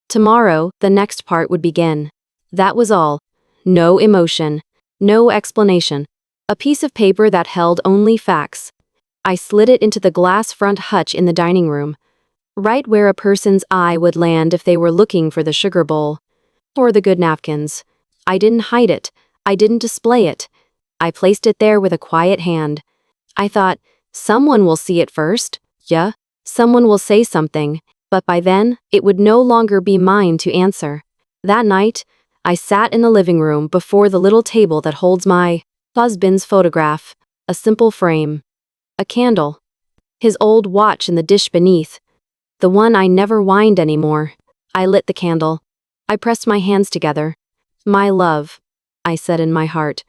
Tomorrow, the next part would begin. That was all. No emotion. No explanation. A piece of paper that held only facts. I slid it into the glass front hutch in the dining room, right where a person's eye would land if they were looking for the sugar bowl or the good napkins. I didn't hide it. I didn't display it. I placed it there with a quiet hand. I thought, someone will see it first. Yeah, someone will say something, but by then, it would no longer be mine to answer. That night, I sat in the living room before the little table that holds my husband's photograph, a simple frame, a candle, his old watch in the dish beneath, the one I never wind anymore. I lit the candle. I pressed my hands together. My love, I said in my heart.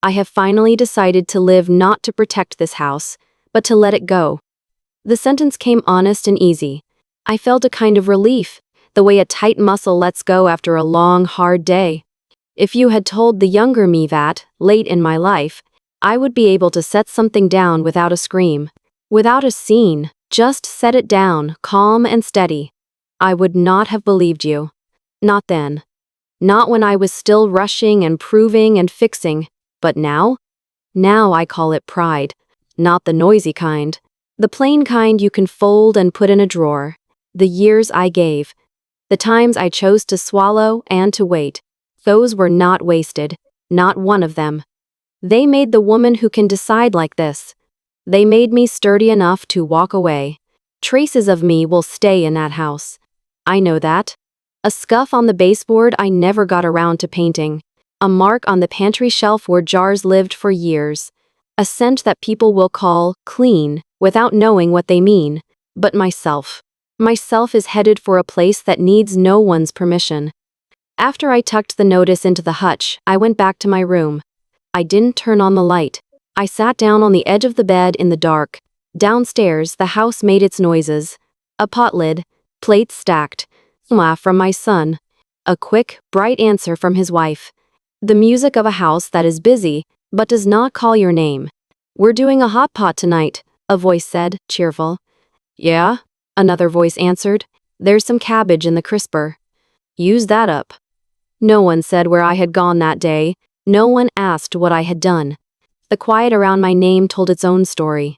I have finally decided to live not to protect this house, but to let it go. The sentence came honest and easy. I felt a kind of relief, the way a tight muscle lets go after a long, hard day. If you had told the younger me that, late in my life, I would be able to set something down without a scream, without a scene, just set it down, calm and steady, I would not have believed you. Not then. Not when I was still rushing and proving and fixing. But now? Now I call it pride. Not the noisy kind. The plain kind you can fold and put in a drawer. The years I gave. The times I chose to swallow and to wait. Those were not wasted. Not one of them. They made the woman who can decide like this. They made me sturdy enough to walk away. Traces of me will stay in that house. I know that. A scuff on the baseboard I never got around to painting. A mark on the pantry shelf where jars lived for years. A scent that people will call clean without knowing what they mean. But myself. Myself is headed for a place that needs no one's permission. After I tucked the notice into the hutch, I went back to my room. I didn't turn on the light. I sat down on the edge of the bed in the dark. Downstairs, the house made its noises. A pot lid, plates stacked, laugh from my son. A quick, bright answer from his wife. The music of a house that is busy, but does not call your name. We're doing a hot pot tonight, a voice said, cheerful. Yeah? Another voice answered. There's some cabbage in the crisper. Use that up. No one said where I had gone that day. No one asked what I had done. The quiet around my name told its own story.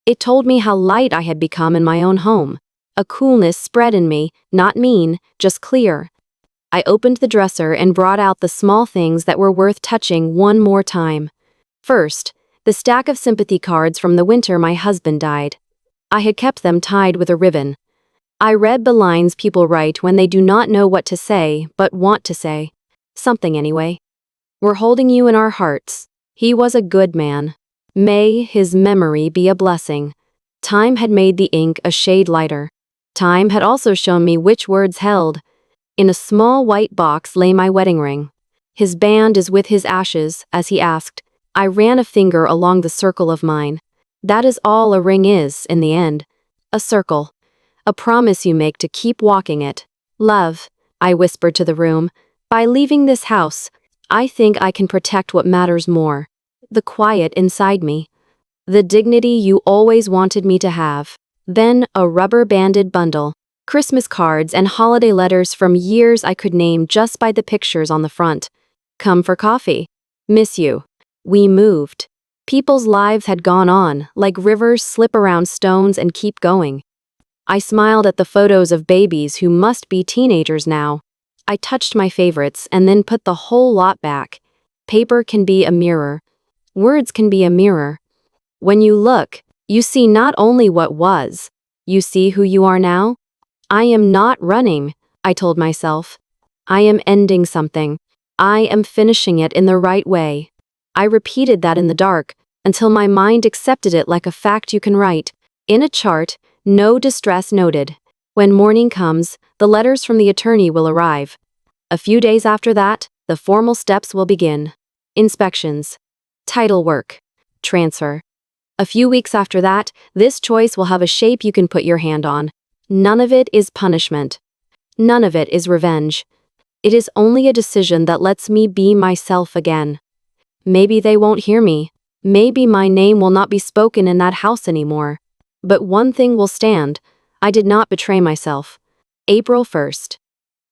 It told me how light I had become in my own home. A coolness spread in me, not mean, just clear. I opened the dresser and brought out the small things that were worth touching one more time. First, the stack of sympathy cards from the winter my husband died. I had kept them tied with a ribbon. I read the lines people write when they do not know what to say, but want to say. Something anyway. We're holding you in our hearts. He was a good man. May his memory be a blessing. Time had made the ink a shade lighter. Time had also shown me which words held. In a small white box lay my wedding ring. His band is with his ashes, as he asked. I ran a finger along the circle of mine. That is all a ring is, in the end. A circle. A promise you make to keep walking it. Love, I whispered to the room, by leaving this house, I think I can protect what matters more. The quiet inside me. The dignity you always wanted me to have. Then a rubber-banded bundle. Christmas cards and holiday letters from years I could name just by the pictures on the front. Come for coffee. Miss you. We moved. People's lives had gone on, like rivers slip around stones and keep going. I smiled at the photos of babies who must be teenagers now. I touched my favorites and then put the whole lot back. Paper can be a mirror. Words can be a mirror. When you look, you see not only what was, you see who you are now. I am not running, I told myself. I am ending something. I am finishing it in the right way. I repeated that in the dark, until my mind accepted it like a fact you can write. In a chart, no distress noted. When morning comes, the letters from the attorney will arrive. A few days after that, the formal steps will begin. Inspections. Title work. Transfer. A few weeks after that, this choice will have a shape you can put your hand on. None of it is punishment. None of it is revenge. It is only a decision that lets me be myself again. Maybe they won't hear me. Maybe my name will not be spoken in that house anymore. But one thing will stand. I did not betray myself. April 1st.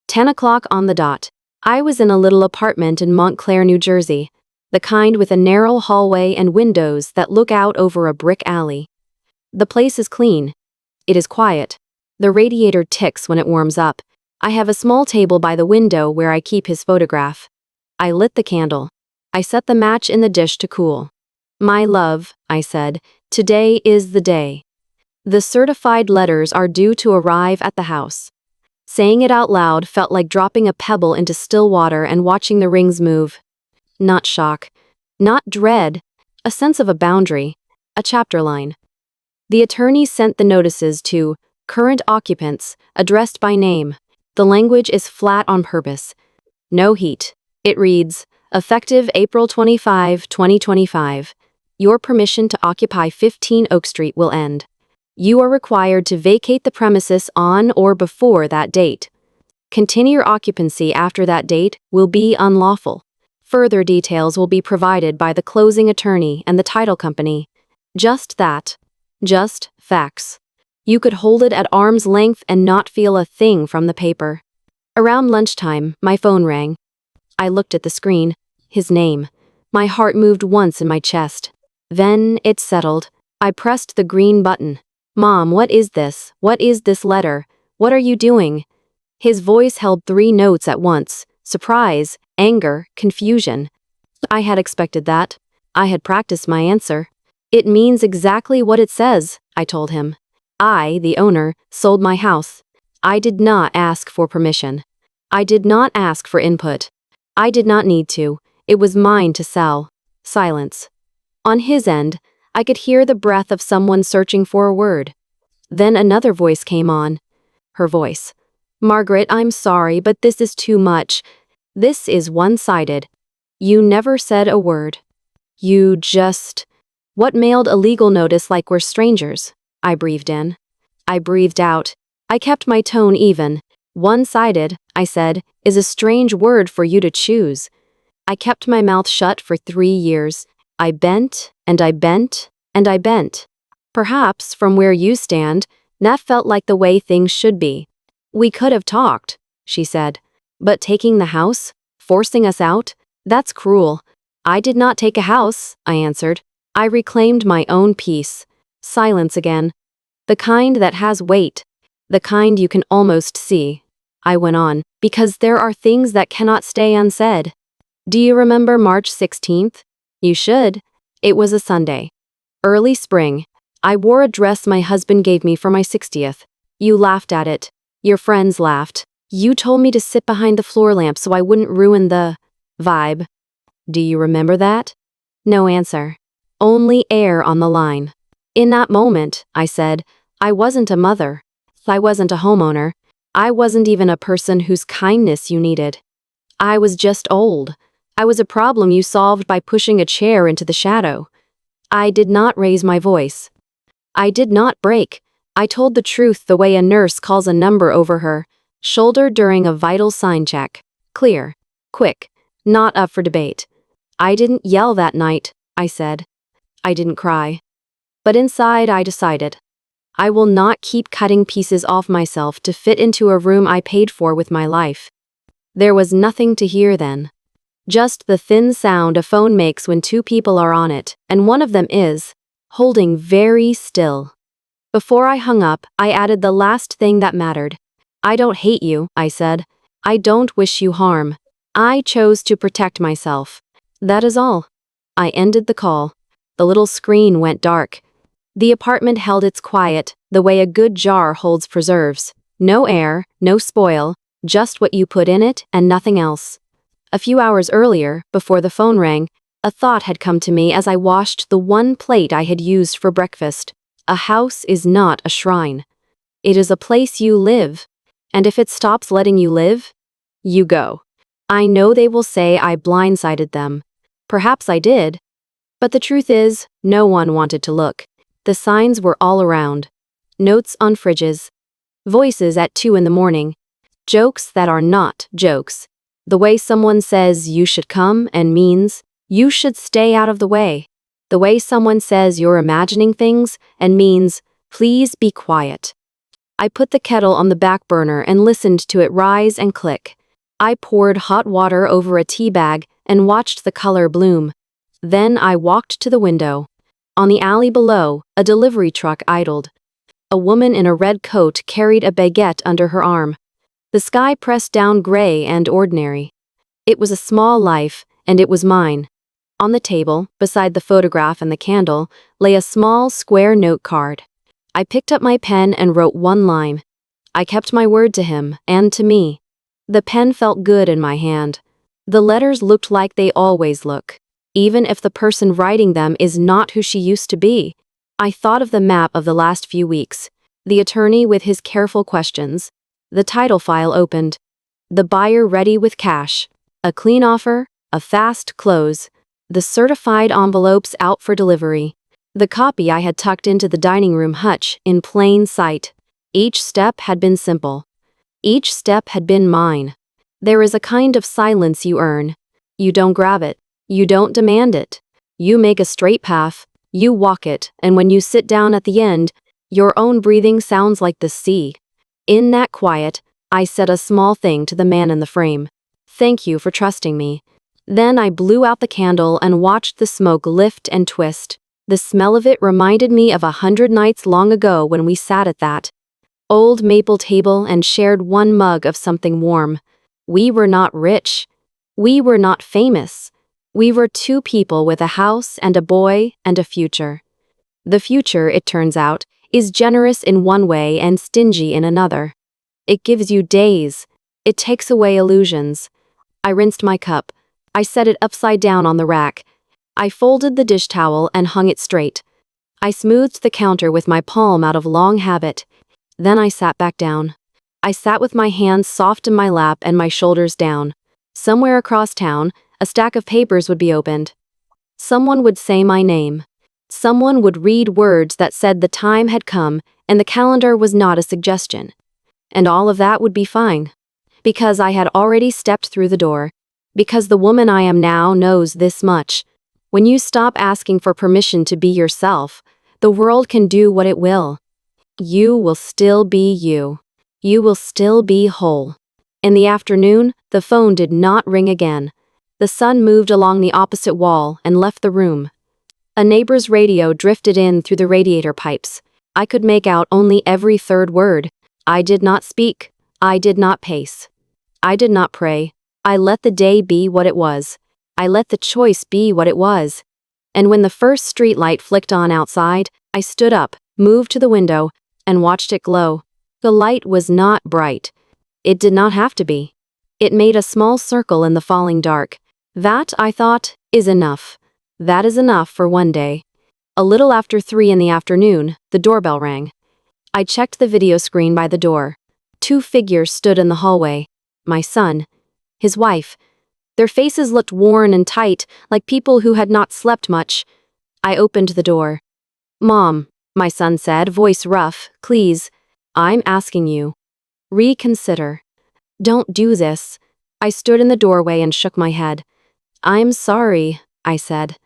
10 o'clock on the dot. I was in a little apartment in Montclair, New Jersey. The kind with a narrow hallway and windows that look out over a brick alley. The place is clean. It is quiet. The radiator ticks when it warms up. I have a small table by the window where I keep his photograph. I lit the candle. I set the match in the dish to cool. My love, I said, today is the day. The certified letters are due to arrive at the house. Saying it out loud felt like dropping a pebble into still water and watching the rings move. Not shock. Not dread. A sense of a boundary. A chapter line. The attorney sent the notices to current occupants, addressed by name. The language is flat on purpose. No heat. It reads, effective April 25, 2025. Your permission to occupy 15 Oak Street will end. You are required to vacate the premises on or before that date. Continue your occupancy after that date will be unlawful. Further details will be provided by the closing attorney and the title company. Just that. Just facts. You could hold it at arm's length and not feel a thing from the paper. Around lunchtime, my phone rang. I looked at the screen. His name. My heart moved once in my chest. Then it settled. I pressed the green button. Mom, what is this? What is this letter? What are you doing? His voice held 3 notes at once. Surprise, anger, confusion. I had expected that. I had practiced my answer. It means exactly what it says, I told him. I, the owner, sold my house. I did not ask for permission. I did not ask for input. I did not need to. It was mine to sell. Silence. On his end, I could hear the breath of someone searching for a word. Then another voice came on. Her voice. Margaret, I'm sorry, but this is too much. This is one-sided. You never said a word. You just... What mailed a legal notice like we're strangers? I breathed in. I breathed out. I kept my tone even. One-sided, I said, is a strange word for you to choose. I kept my mouth shut for 3 years. I bent, and I bent, and I bent. Perhaps, from where you stand, that felt like the way things should be. We could have talked, she said. But taking the house? Forcing us out? That's cruel. I did not take a house, I answered. I reclaimed my own peace. Silence again. The kind that has weight. The kind you can almost see. I went on, because there are things that cannot stay unsaid. Do you remember March 16th? You should. It was a Sunday. Early spring. I wore a dress my husband gave me for my 60th. You laughed at it. Your friends laughed. You told me to sit behind the floor lamp so I wouldn't ruin the vibe. Do you remember that? No answer. Only air on the line. In that moment, I said, I wasn't a mother. I wasn't a homeowner. I wasn't even a person whose kindness you needed. I was just old. I was a problem you solved by pushing a chair into the shadow. I did not raise my voice. I did not break. I told the truth the way a nurse calls a number over her. Shoulder during a vital sign check. Clear. Quick. Not up for debate. I didn't yell that night, I said. I didn't cry. But inside I decided. I will not keep cutting pieces off myself to fit into a room I paid for with my life. There was nothing to hear then. Just the thin sound a phone makes when two people are on it, and one of them is holding very still. Before I hung up, I added the last thing that mattered. I don't hate you, I said. I don't wish you harm. I chose to protect myself. That is all. I ended the call. The little screen went dark. The apartment held its quiet, the way a good jar holds preserves. No air, no spoil, just what you put in it and nothing else. A few hours earlier, before the phone rang, a thought had come to me as I washed the one plate I had used for breakfast. A house is not a shrine. It is a place you live. And if it stops letting you live, you go. I know they will say I blindsided them. Perhaps I did. But the truth is, no one wanted to look. The signs were all around. Notes on fridges. Voices at 2 in the morning. Jokes that are not jokes. The way someone says you should come and means you should stay out of the way. The way someone says you're imagining things and means please be quiet. I put the kettle on the back burner and listened to it rise and click. I poured hot water over a tea bag and watched the color bloom. Then I walked to the window. On the alley below, a delivery truck idled. A woman in a red coat carried a baguette under her arm. The sky pressed down gray and ordinary. It was a small life, and it was mine. On the table, beside the photograph and the candle, lay a small square note card. I picked up my pen and wrote one line. I kept my word to him, and to me. The pen felt good in my hand. The letters looked like they always look, even if the person writing them is not who she used to be. I thought of the map of the last few weeks, the attorney with his careful questions, the title file opened, the buyer ready with cash, a clean offer, a fast close, the certified envelopes out for delivery, the copy I had tucked into the dining room hutch in plain sight. Each step had been simple. Each step had been mine. There is a kind of silence you earn. You don't grab it. You don't demand it. You make a straight path. You walk it, and when you sit down at the end, your own breathing sounds like the sea. In that quiet, I said a small thing to the man in the frame. Thank you for trusting me. Then I blew out the candle and watched the smoke lift and twist. The smell of it reminded me of 100 nights long ago when we sat at that old maple table and shared one mug of something warm. We were not rich. We were not famous. We were two people with a house and a boy and a future. The future, it turns out, is generous in one way and stingy in another. It gives you days. It takes away illusions. I rinsed my cup. I set it upside down on the rack. I folded the dish towel and hung it straight. I smoothed the counter with my palm out of long habit. Then I sat back down. I sat with my hands soft in my lap and my shoulders down. Somewhere across town, a stack of papers would be opened. Someone would say my name. Someone would read words that said the time had come and the calendar was not a suggestion. And all of that would be fine. Because I had already stepped through the door. Because the woman I am now knows this much. When you stop asking for permission to be yourself, the world can do what it will. You will still be you. You will still be whole. In the afternoon, the phone did not ring again. The sun moved along the opposite wall and left the room. A neighbor's radio drifted in through the radiator pipes. I could make out only every third word. I did not speak. I did not pace. I did not pray. I let the day be what it was. I let the choice be what it was. And when the first street light flicked on outside, I stood up, moved to the window, and watched it glow. The light was not bright. It did not have to be. It made a small circle in the falling dark. That, I thought, is enough. That is enough for one day. A little after 3 in the afternoon, the doorbell rang. I checked the video screen by the door. 2 figures stood in the hallway. My son. His wife. Their faces looked worn and tight, like people who had not slept much. I opened the door. "Mom," my son said, voice rough, "please, I'm asking you. Reconsider. Don't do this. I stood in the doorway and shook my head. I'm sorry, I said.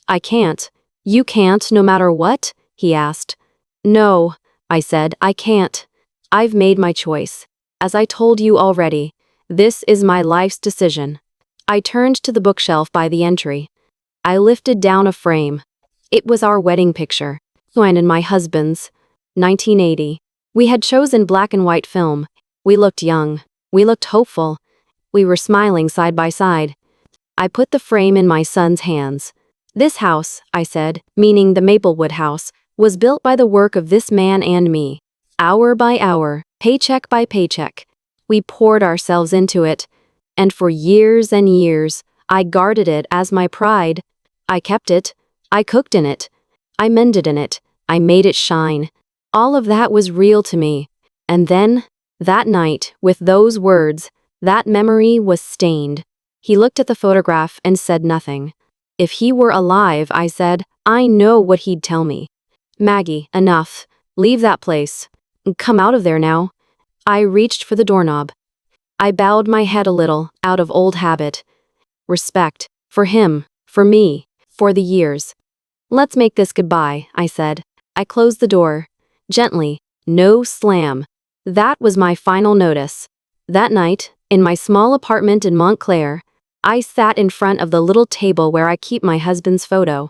I can't. You can't, no matter what? He asked. No, I said, I can't. I've made my choice. As I told you already, this is my life's decision. I turned to the bookshelf by the entry. I lifted down a frame. It was our wedding picture, mine and my husband's. 1980. We had chosen black and white film. We looked young. We looked hopeful. We were smiling side by side. I put the frame in my son's hands. This house, I said, meaning the Maplewood house, was built by the work of this man and me. Hour by hour, paycheck by paycheck. We poured ourselves into it. And for years and years, I guarded it as my pride. I kept it. I cooked in it. I mended in it. I made it shine. All of that was real to me. And then, that night, with those words, that memory was stained. He looked at the photograph and said nothing. If he were alive, I said, I know what he'd tell me. Maggie, enough. Leave that place. Come out of there now. I reached for the doorknob. I bowed my head a little, out of old habit. Respect. For him. For me. For the years. Let's make this goodbye, I said. I closed the door. Gently. No slam. That was my final notice. That night, in my small apartment in Montclair, I sat in front of the little table where I keep my husband's photo.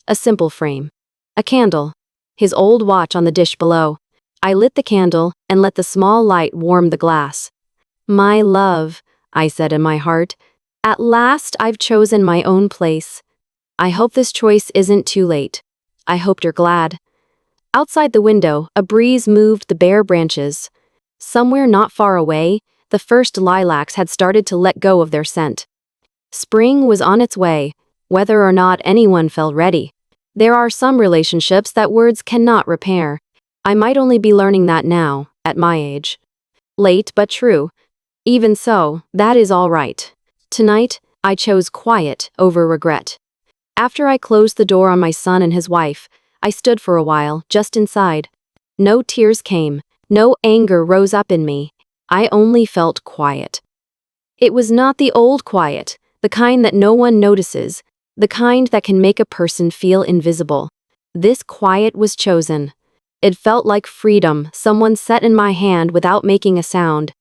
A simple frame. A candle. His old watch on the dish below. I lit the candle and let the small light warm the glass. My love, I said in my heart, at last I've chosen my own place. I hope this choice isn't too late. I hope you're glad. Outside the window, a breeze moved the bare branches. Somewhere not far away, the first lilacs had started to let go of their scent. Spring was on its way, whether or not anyone felt ready. There are some relationships that words cannot repair. I might only be learning that now, at my age. Late but true. Even so, that is all right. Tonight, I chose quiet over regret. After I closed the door on my son and his wife, I stood for a while, just inside. No tears came, no anger rose up in me. I only felt quiet. It was not the old quiet, the kind that no one notices, the kind that can make a person feel invisible. This quiet was chosen. It felt like freedom someone set in my hand without making a sound.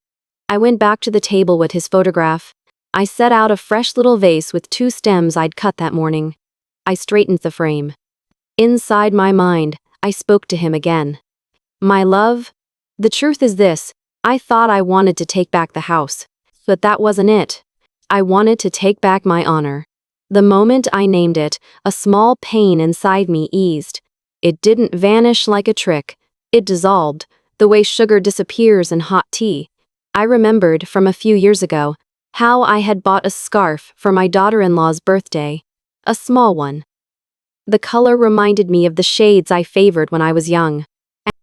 I went back to the table with his photograph. I set out a fresh little vase with 2 stems I'd cut that morning. I straightened the frame. Inside my mind, I spoke to him again. My love, the truth is this, I thought I wanted to take back the house. But that wasn't it. I wanted to take back my honor. The moment I named it, a small pain inside me eased. It didn't vanish like a trick. It dissolved, the way sugar disappears in hot tea. I remembered, from a few years ago, how I had bought a scarf for my daughter-in-law's birthday. A small one. The color reminded me of the shades I favored when I was young.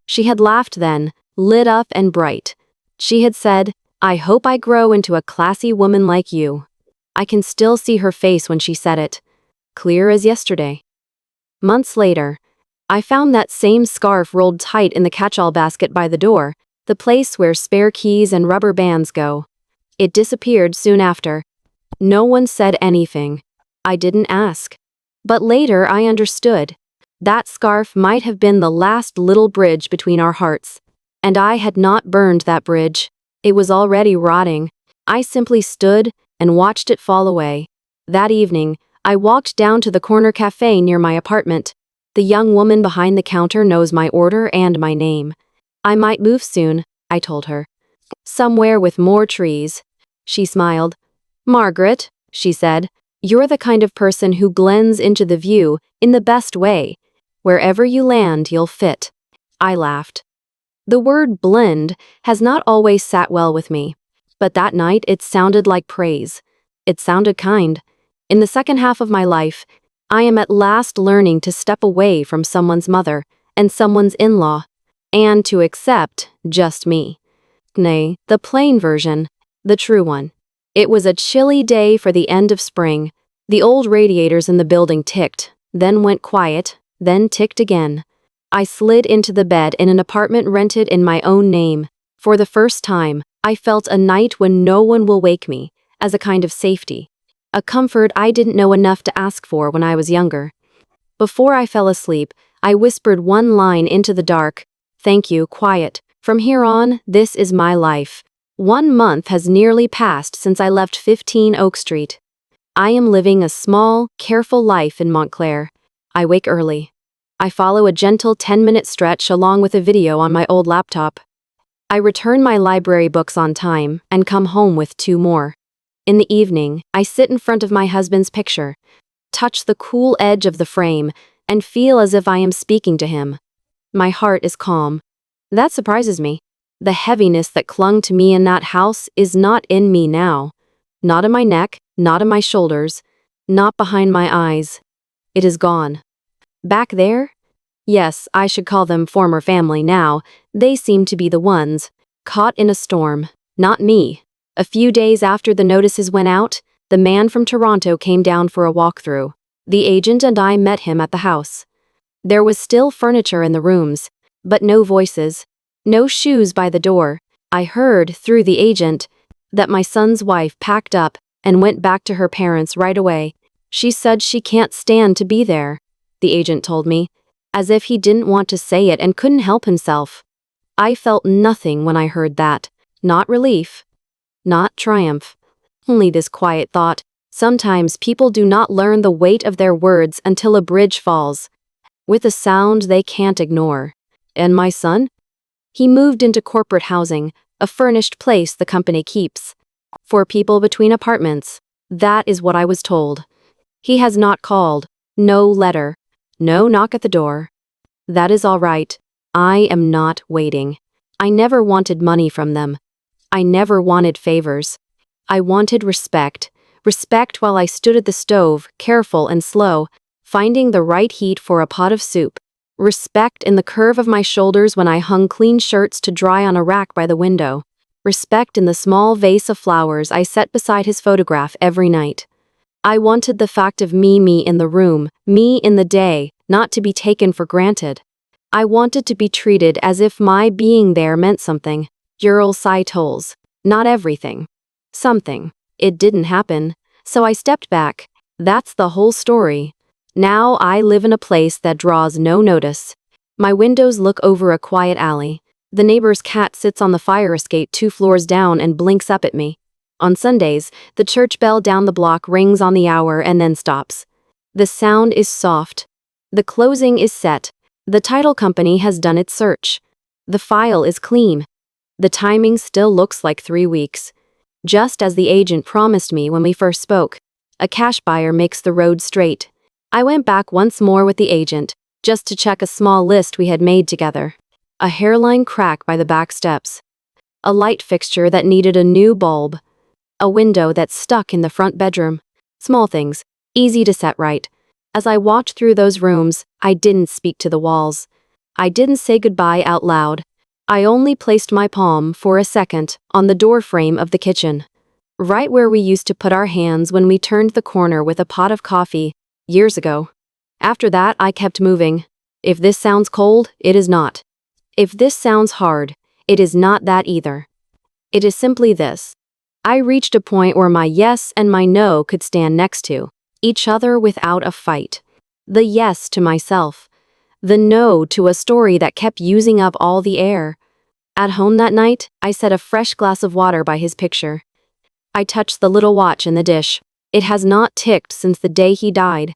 She had laughed then, lit up and bright. She had said, I hope I grow into a classy woman like you. I can still see her face when she said it. Clear as yesterday. Months later, I found that same scarf rolled tight in the catch-all basket by the door, the place where spare keys and rubber bands go. It disappeared soon after. No one said anything. I didn't ask. But later I understood. That scarf might have been the last little bridge between our hearts. And I had not burned that bridge. It was already rotting. I simply stood and watched it fall away. That evening, I walked down to the corner cafe near my apartment. The young woman behind the counter knows my order and my name. I might move soon, I told her. Somewhere with more trees. She smiled. Margaret, she said, you're the kind of person who blends into the view in the best way. Wherever you land, you'll fit. I laughed. The word blend has not always sat well with me. But that night it sounded like praise. It sounded kind. In the second half of my life, I am at last learning to step away from someone's mother and someone's in-law, and to accept just me. Nay, the plain version, the true one. It was a chilly day for the end of spring. The old radiators in the building ticked, then went quiet, then ticked again. I slid into the bed in an apartment rented in my own name. For the first time, I felt a night when no one will wake me, as a kind of safety. A comfort I didn't know enough to ask for when I was younger. Before I fell asleep, I whispered one line into the dark. Thank you, quiet. From here on, this is my life. 1 month has nearly passed since I left 15 Oak Street. I am living a small, careful life in Montclair. I wake early. I follow a gentle 10-minute stretch along with a video on my old laptop. I return my library books on time and come home with 2 more. In the evening, I sit in front of my husband's picture, touch the cool edge of the frame, and feel as if I am speaking to him. My heart is calm. That surprises me. The heaviness that clung to me in that house is not in me now. Not in my neck, not in my shoulders, not behind my eyes. It is gone. Back there? Yes, I should call them former family now. They seem to be the ones caught in a storm, not me. A few days after the notices went out, the man from Toronto came down for a walkthrough. The agent and I met him at the house. There was still furniture in the rooms, but no voices, no shoes by the door. I heard, through the agent, that my son's wife packed up and went back to her parents right away. She said she can't stand to be there, the agent told me, as if he didn't want to say it and couldn't help himself. I felt nothing when I heard that. Not relief. Not triumph. Only this quiet thought. Sometimes people do not learn the weight of their words until a bridge falls, with a sound they can't ignore. And my son? He moved into corporate housing, a furnished place the company keeps for people between apartments. That is what I was told. He has not called. No letter. No knock at the door. That is all right. I am not waiting. I never wanted money from them. I never wanted favors. I wanted respect. Respect while I stood at the stove, careful and slow, finding the right heat for a pot of soup. Respect in the curve of my shoulders when I hung clean shirts to dry on a rack by the window. Respect in the small vase of flowers I set beside his photograph every night. I wanted the fact of me in the room, me in the day, not to be taken for granted. I wanted to be treated as if my being there meant something. Ural tolls. Not everything. Something. It didn't happen, so I stepped back. That's the whole story. Now I live in a place that draws no notice. My windows look over a quiet alley. The neighbor's cat sits on the fire escape 2 floors down and blinks up at me. On Sundays, the church bell down the block rings on the hour and then stops. The sound is soft. The closing is set. The title company has done its search. The file is clean. The timing still looks like 3 weeks. Just as the agent promised me when we first spoke. A cash buyer makes the road straight. I went back once more with the agent, just to check a small list we had made together. A hairline crack by the back steps. A light fixture that needed a new bulb. A window that stuck in the front bedroom. Small things, easy to set right. As I walked through those rooms, I didn't speak to the walls. I didn't say goodbye out loud. I only placed my palm, for a second, on the doorframe of the kitchen. Right where we used to put our hands when we turned the corner with a pot of coffee, years ago. After that, I kept moving. If this sounds cold, it is not. If this sounds hard, it is not that either. It is simply this. I reached a point where my yes and my no could stand next to each other without a fight. The yes to myself. The no to a story that kept using up all the air. At home that night, I set a fresh glass of water by his picture. I touched the little watch in the dish. It has not ticked since the day he died.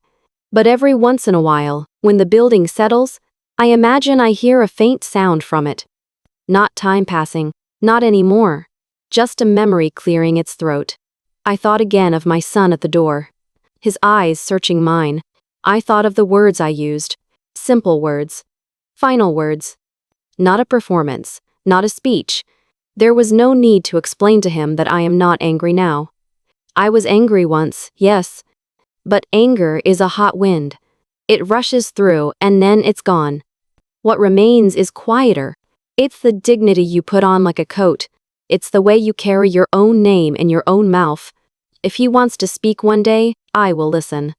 But every once in a while, when the building settles, I imagine I hear a faint sound from it. Not time passing, not anymore. Just a memory clearing its throat. I thought again of my son at the door. His eyes searching mine. I thought of the words I used. Simple words. Final words. Not a performance. Not a speech. There was no need to explain to him that I am not angry now. I was angry once, yes. But anger is a hot wind. It rushes through and then it's gone. What remains is quieter. It's the dignity you put on like a coat. It's the way you carry your own name in your own mouth. If he wants to speak one day, I will listen.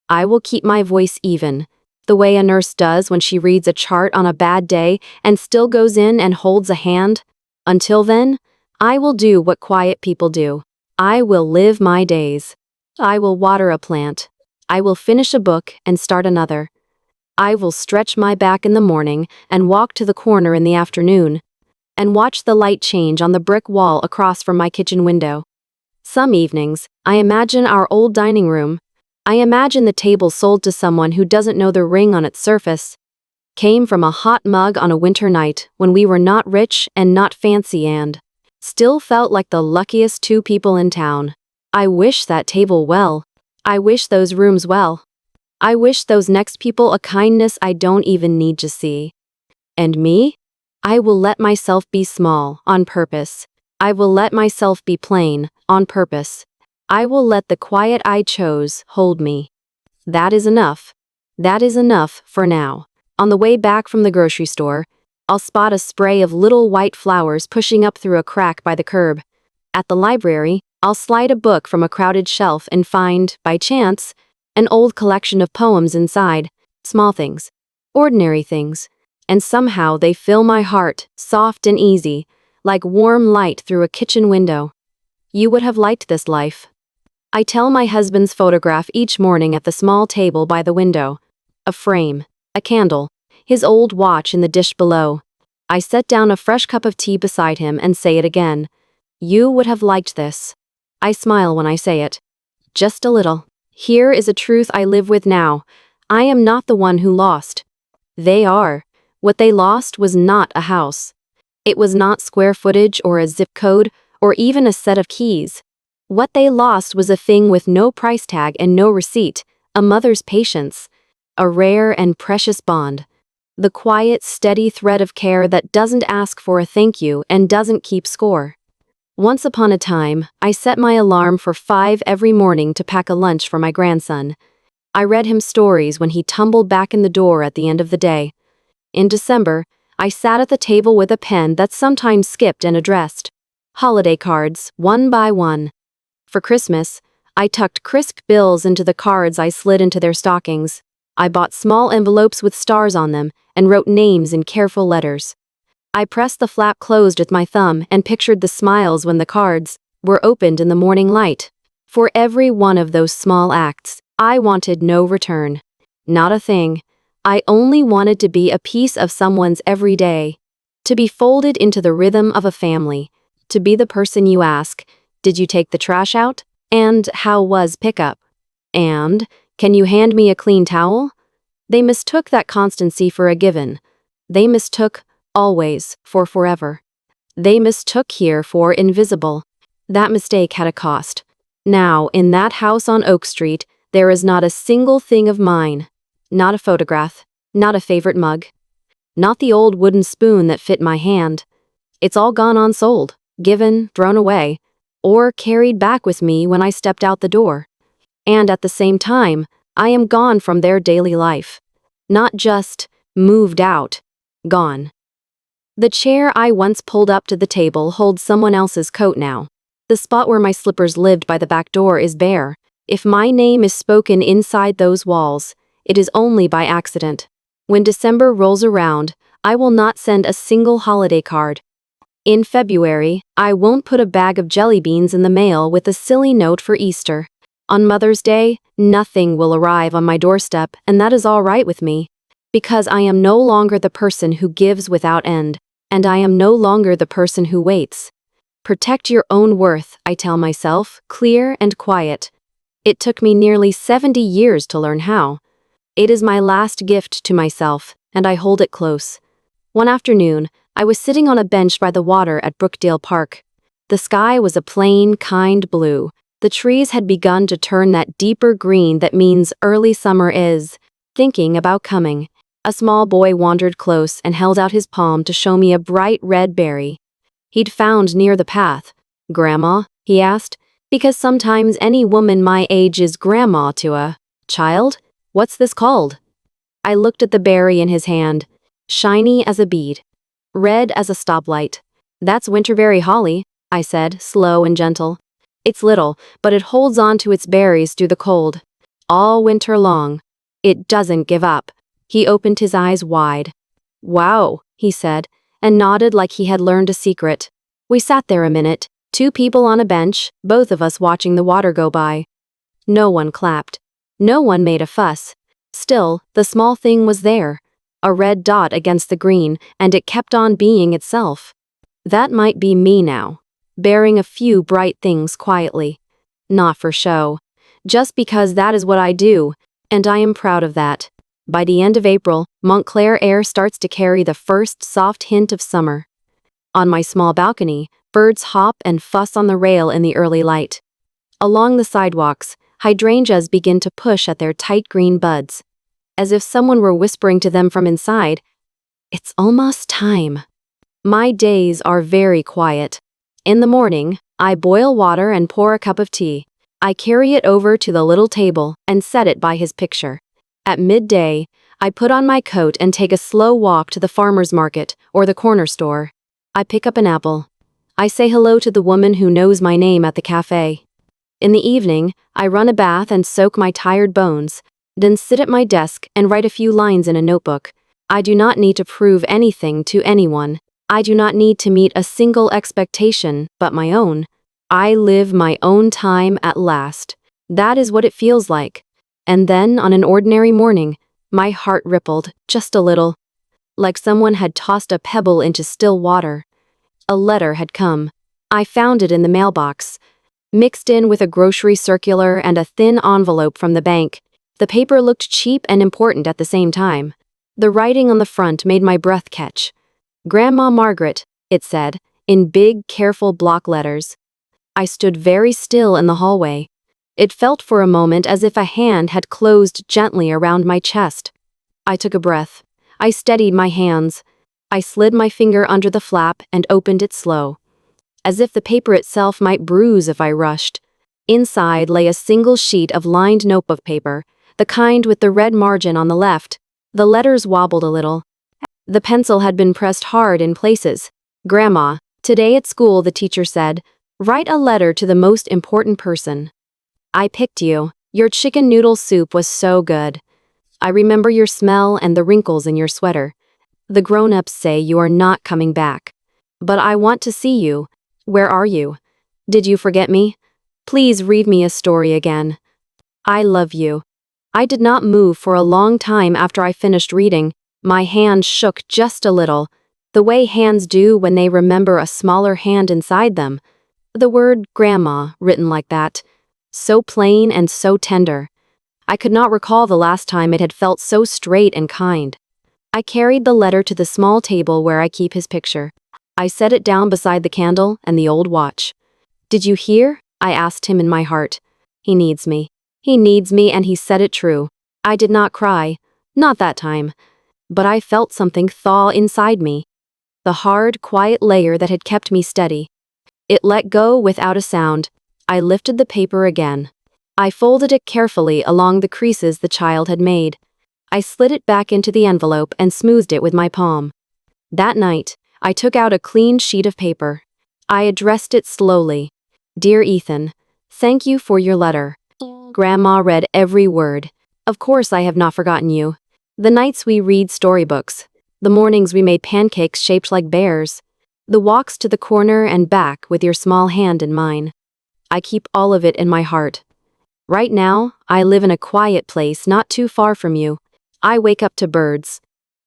I will keep my voice even. The way a nurse does when she reads a chart on a bad day and still goes in and holds a hand. Until then, I will do what quiet people do. I will live my days. I will water a plant. I will finish a book and start another. I will stretch my back in the morning and walk to the corner in the afternoon, and watch the light change on the brick wall across from my kitchen window. Some evenings, I imagine our old dining room. I imagine the table sold to someone who doesn't know the ring on its surface. Came from a hot mug on a winter night when we were not rich and not fancy and still felt like the luckiest two people in town. I wish that table well. I wish those rooms well. I wish those next people a kindness I don't even need to see. And me? I will let myself be small, on purpose. I will let myself be plain, on purpose. I will let the quiet I chose hold me. That is enough. That is enough for now. On the way back from the grocery store, I'll spot a spray of little white flowers pushing up through a crack by the curb. At the library, I'll slide a book from a crowded shelf and find, by chance, an old collection of poems inside. Small things. Ordinary things. And somehow they fill my heart, soft and easy, like warm light through a kitchen window. You would have liked this life. I tell my husband's photograph each morning at the small table by the window. A frame, a candle, his old watch in the dish below. I set down a fresh cup of tea beside him and say it again. You would have liked this. I smile when I say it. Just a little. Here is a truth I live with now. I am not the one who lost. They are. What they lost was not a house. It was not square footage or a zip code or even a set of keys. What they lost was a thing with no price tag and no receipt, a mother's patience, a rare and precious bond. The quiet, steady thread of care that doesn't ask for a thank you and doesn't keep score. Once upon a time, I set my alarm for 5 every morning to pack a lunch for my grandson. I read him stories when he tumbled back in the door at the end of the day. In December, I sat at the table with a pen that sometimes skipped and addressed holiday cards, one by one. For Christmas, I tucked crisp bills into the cards I slid into their stockings. I bought small envelopes with stars on them and wrote names in careful letters. I pressed the flap closed with my thumb and pictured the smiles when the cards were opened in the morning light. For every one of those small acts, I wanted no return. Not a thing. I only wanted to be a piece of someone's every day. To be folded into the rhythm of a family. To be the person you ask, did you take the trash out? And how was pickup? And, can you hand me a clean towel? They mistook that constancy for a given. They mistook always for forever. They mistook here for invisible. That mistake had a cost. Now, in that house on Oak Street, there is not a single thing of mine. Not a photograph. Not a favorite mug. Not the old wooden spoon that fit my hand. It's all gone unsold, given, thrown away, or carried back with me when I stepped out the door. And at the same time, I am gone from their daily life. Not just moved out. Gone. The chair I once pulled up to the table holds someone else's coat now. The spot where my slippers lived by the back door is bare. If my name is spoken inside those walls, it is only by accident. When December rolls around, I will not send a single holiday card. In February, I won't put a bag of jelly beans in the mail with a silly note for Easter. On Mother's Day, nothing will arrive on my doorstep, and that is all right with me. Because I am no longer the person who gives without end. And I am no longer the person who waits. Protect your own worth, I tell myself, clear and quiet. It took me nearly 70 years to learn how. It is my last gift to myself, and I hold it close. One afternoon, I was sitting on a bench by the water at Brookdale Park. The sky was a plain, kind blue. The trees had begun to turn that deeper green that means early summer is thinking about coming. A small boy wandered close and held out his palm to show me a bright red berry he'd found near the path. Grandma? He asked. Because sometimes any woman my age is grandma to a child? What's this called? I looked at the berry in his hand. Shiny as a bead. Red as a stoplight. That's winterberry holly, I said, slow and gentle. It's little, but it holds on to its berries through the cold. All winter long. It doesn't give up. He opened his eyes wide. Wow, he said, and nodded like he had learned a secret. We sat there a minute, two people on a bench, both of us watching the water go by. No one clapped. No one made a fuss. Still, the small thing was there. A red dot against the green, and it kept on being itself. That might be me now. Bearing a few bright things quietly. Not for show. Just because that is what I do, and I am proud of that. By the end of April, Montclair air starts to carry the first soft hint of summer. On my small balcony, birds hop and fuss on the rail in the early light. Along the sidewalks, hydrangeas begin to push at their tight green buds. As if someone were whispering to them from inside, "It's almost time." My days are very quiet. In the morning, I boil water and pour a cup of tea. I carry it over to the little table and set it by his picture. At midday, I put on my coat and take a slow walk to the farmer's market or the corner store. I pick up an apple. I say hello to the woman who knows my name at the cafe. In the evening, I run a bath and soak my tired bones, then sit at my desk and write a few lines in a notebook. I do not need to prove anything to anyone. I do not need to meet a single expectation but my own. I live my own time at last. That is what it feels like. And then, on an ordinary morning, my heart rippled, just a little. Like someone had tossed a pebble into still water. A letter had come. I found it in the mailbox. Mixed in with a grocery circular and a thin envelope from the bank. The paper looked cheap and important at the same time. The writing on the front made my breath catch. "Grandma Margaret," it said, in big, careful block letters. I stood very still in the hallway. It felt for a moment as if a hand had closed gently around my chest. I took a breath. I steadied my hands. I slid my finger under the flap and opened it slow. As if the paper itself might bruise if I rushed. Inside lay a single sheet of lined notebook paper, the kind with the red margin on the left. The letters wobbled a little. The pencil had been pressed hard in places. "Grandma, today at school the teacher said, write a letter to the most important person. I picked you. Your chicken noodle soup was so good. I remember your smell and the wrinkles in your sweater. The grown-ups say you are not coming back. But I want to see you. Where are you? Did you forget me? Please read me a story again. I love you." I did not move for a long time after I finished reading. My hand shook just a little, the way hands do when they remember a smaller hand inside them. The word "grandma" written like that. So plain and so tender. I could not recall the last time it had felt so straight and kind. I carried the letter to the small table where I keep his picture. I set it down beside the candle and the old watch. "Did you hear?" I asked him in my heart. He needs me. He needs me, and he said it true. I did not cry. Not that time. But I felt something thaw inside me. The hard, quiet layer that had kept me steady. It let go without a sound. I lifted the paper again. I folded it carefully along the creases the child had made. I slid it back into the envelope and smoothed it with my palm. That night, I took out a clean sheet of paper. I addressed it slowly. "Dear Ethan, thank you for your letter." Grandma read every word. "Of course I have not forgotten you. The nights we read storybooks. The mornings we made pancakes shaped like bears. The walks to the corner and back with your small hand in mine. I keep all of it in my heart. Right now, I live in a quiet place not too far from you. I wake up to birds.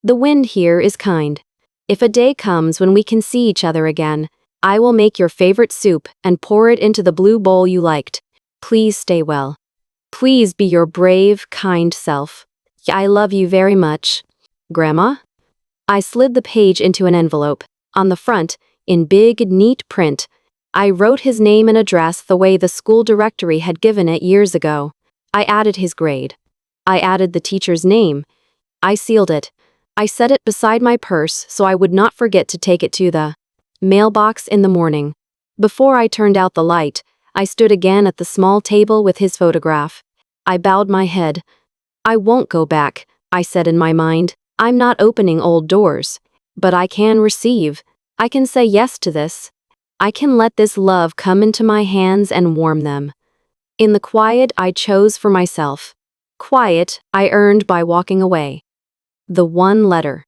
The wind here is kind. If a day comes when we can see each other again, I will make your favorite soup and pour it into the blue bowl you liked. Please stay well. Please be your brave, kind self. I love you very much. Grandma?" I slid the page into an envelope. On the front, in big, neat print, I wrote his name and address the way the school directory had given it years ago. I added his grade. I added the teacher's name. I sealed it. I set it beside my purse so I would not forget to take it to the mailbox in the morning. Before I turned out the light, I stood again at the small table with his photograph. I bowed my head. "I won't go back," I said in my mind. "I'm not opening old doors. But I can receive. I can say yes to this. I can let this love come into my hands and warm them." In the quiet I chose for myself. Quiet I earned by walking away. The one letter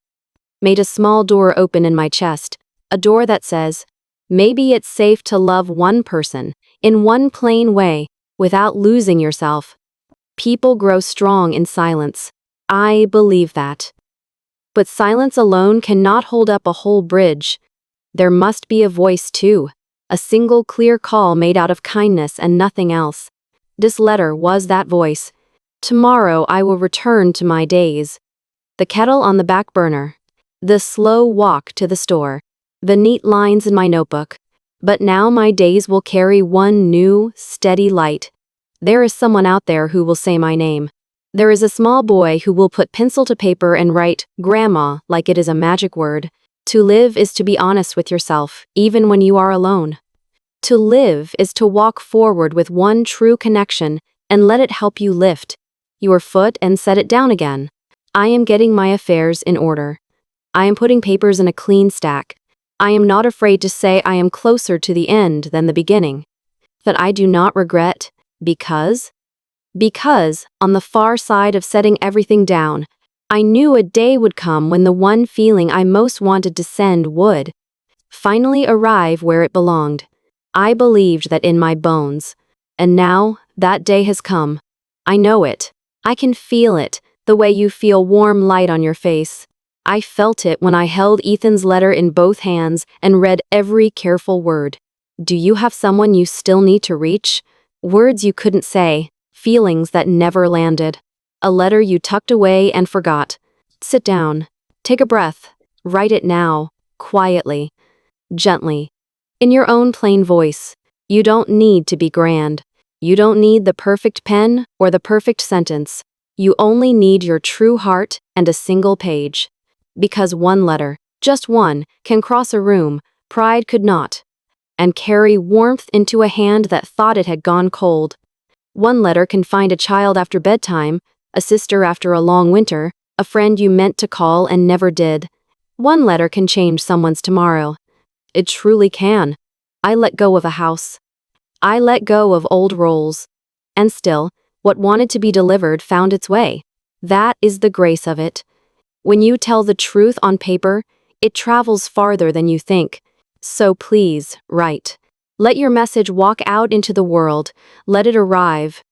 made a small door open in my chest, a door that says, Maybe it's safe to love one person, in one plain way, without losing yourself. People grow strong in silence. I believe that. But silence alone cannot hold up a whole bridge. There must be a voice too, a single clear call made out of kindness and nothing else. This letter was that voice. Tomorrow I will return to my days. The kettle on the back burner. The slow walk to the store. The neat lines in my notebook. But now my days will carry one new, steady light. There is someone out there who will say my name. There is a small boy who will put pencil to paper and write, Grandma, like it is a magic word. To live is to be honest with yourself, even when you are alone. To live is to walk forward with one true connection and let it help you lift your foot and set it down again. I am getting my affairs in order. I am putting papers in a clean stack. I am not afraid to say I am closer to the end than the beginning. That I do not regret, because, on the far side of setting everything down, I knew a day would come when the one feeling I most wanted to send would finally arrive where it belonged. I believed that in my bones. And now, that day has come. I know it. I can feel it, the way you feel warm light on your face. I felt it when I held Ethan's letter in both hands and read every careful word. Do you have someone you still need to reach? Words you couldn't say, feelings that never landed. A letter you tucked away and forgot. Sit down. Take a breath. Write it now, quietly, gently, in your own plain voice. You don't need to be grand. You don't need the perfect pen or the perfect sentence. You only need your true heart and a single page. Because one letter, just one, can cross a room pride could not, and carry warmth into a hand that thought it had gone cold. One letter can find a child after bedtime, a sister after a long winter, a friend you meant to call and never did. One letter can change someone's tomorrow. It truly can. I let go of a house. I let go of old roles. And still, what wanted to be delivered found its way. That is the grace of it. When you tell the truth on paper, it travels farther than you think. So please, write. Let your message walk out into the world. Let it arrive,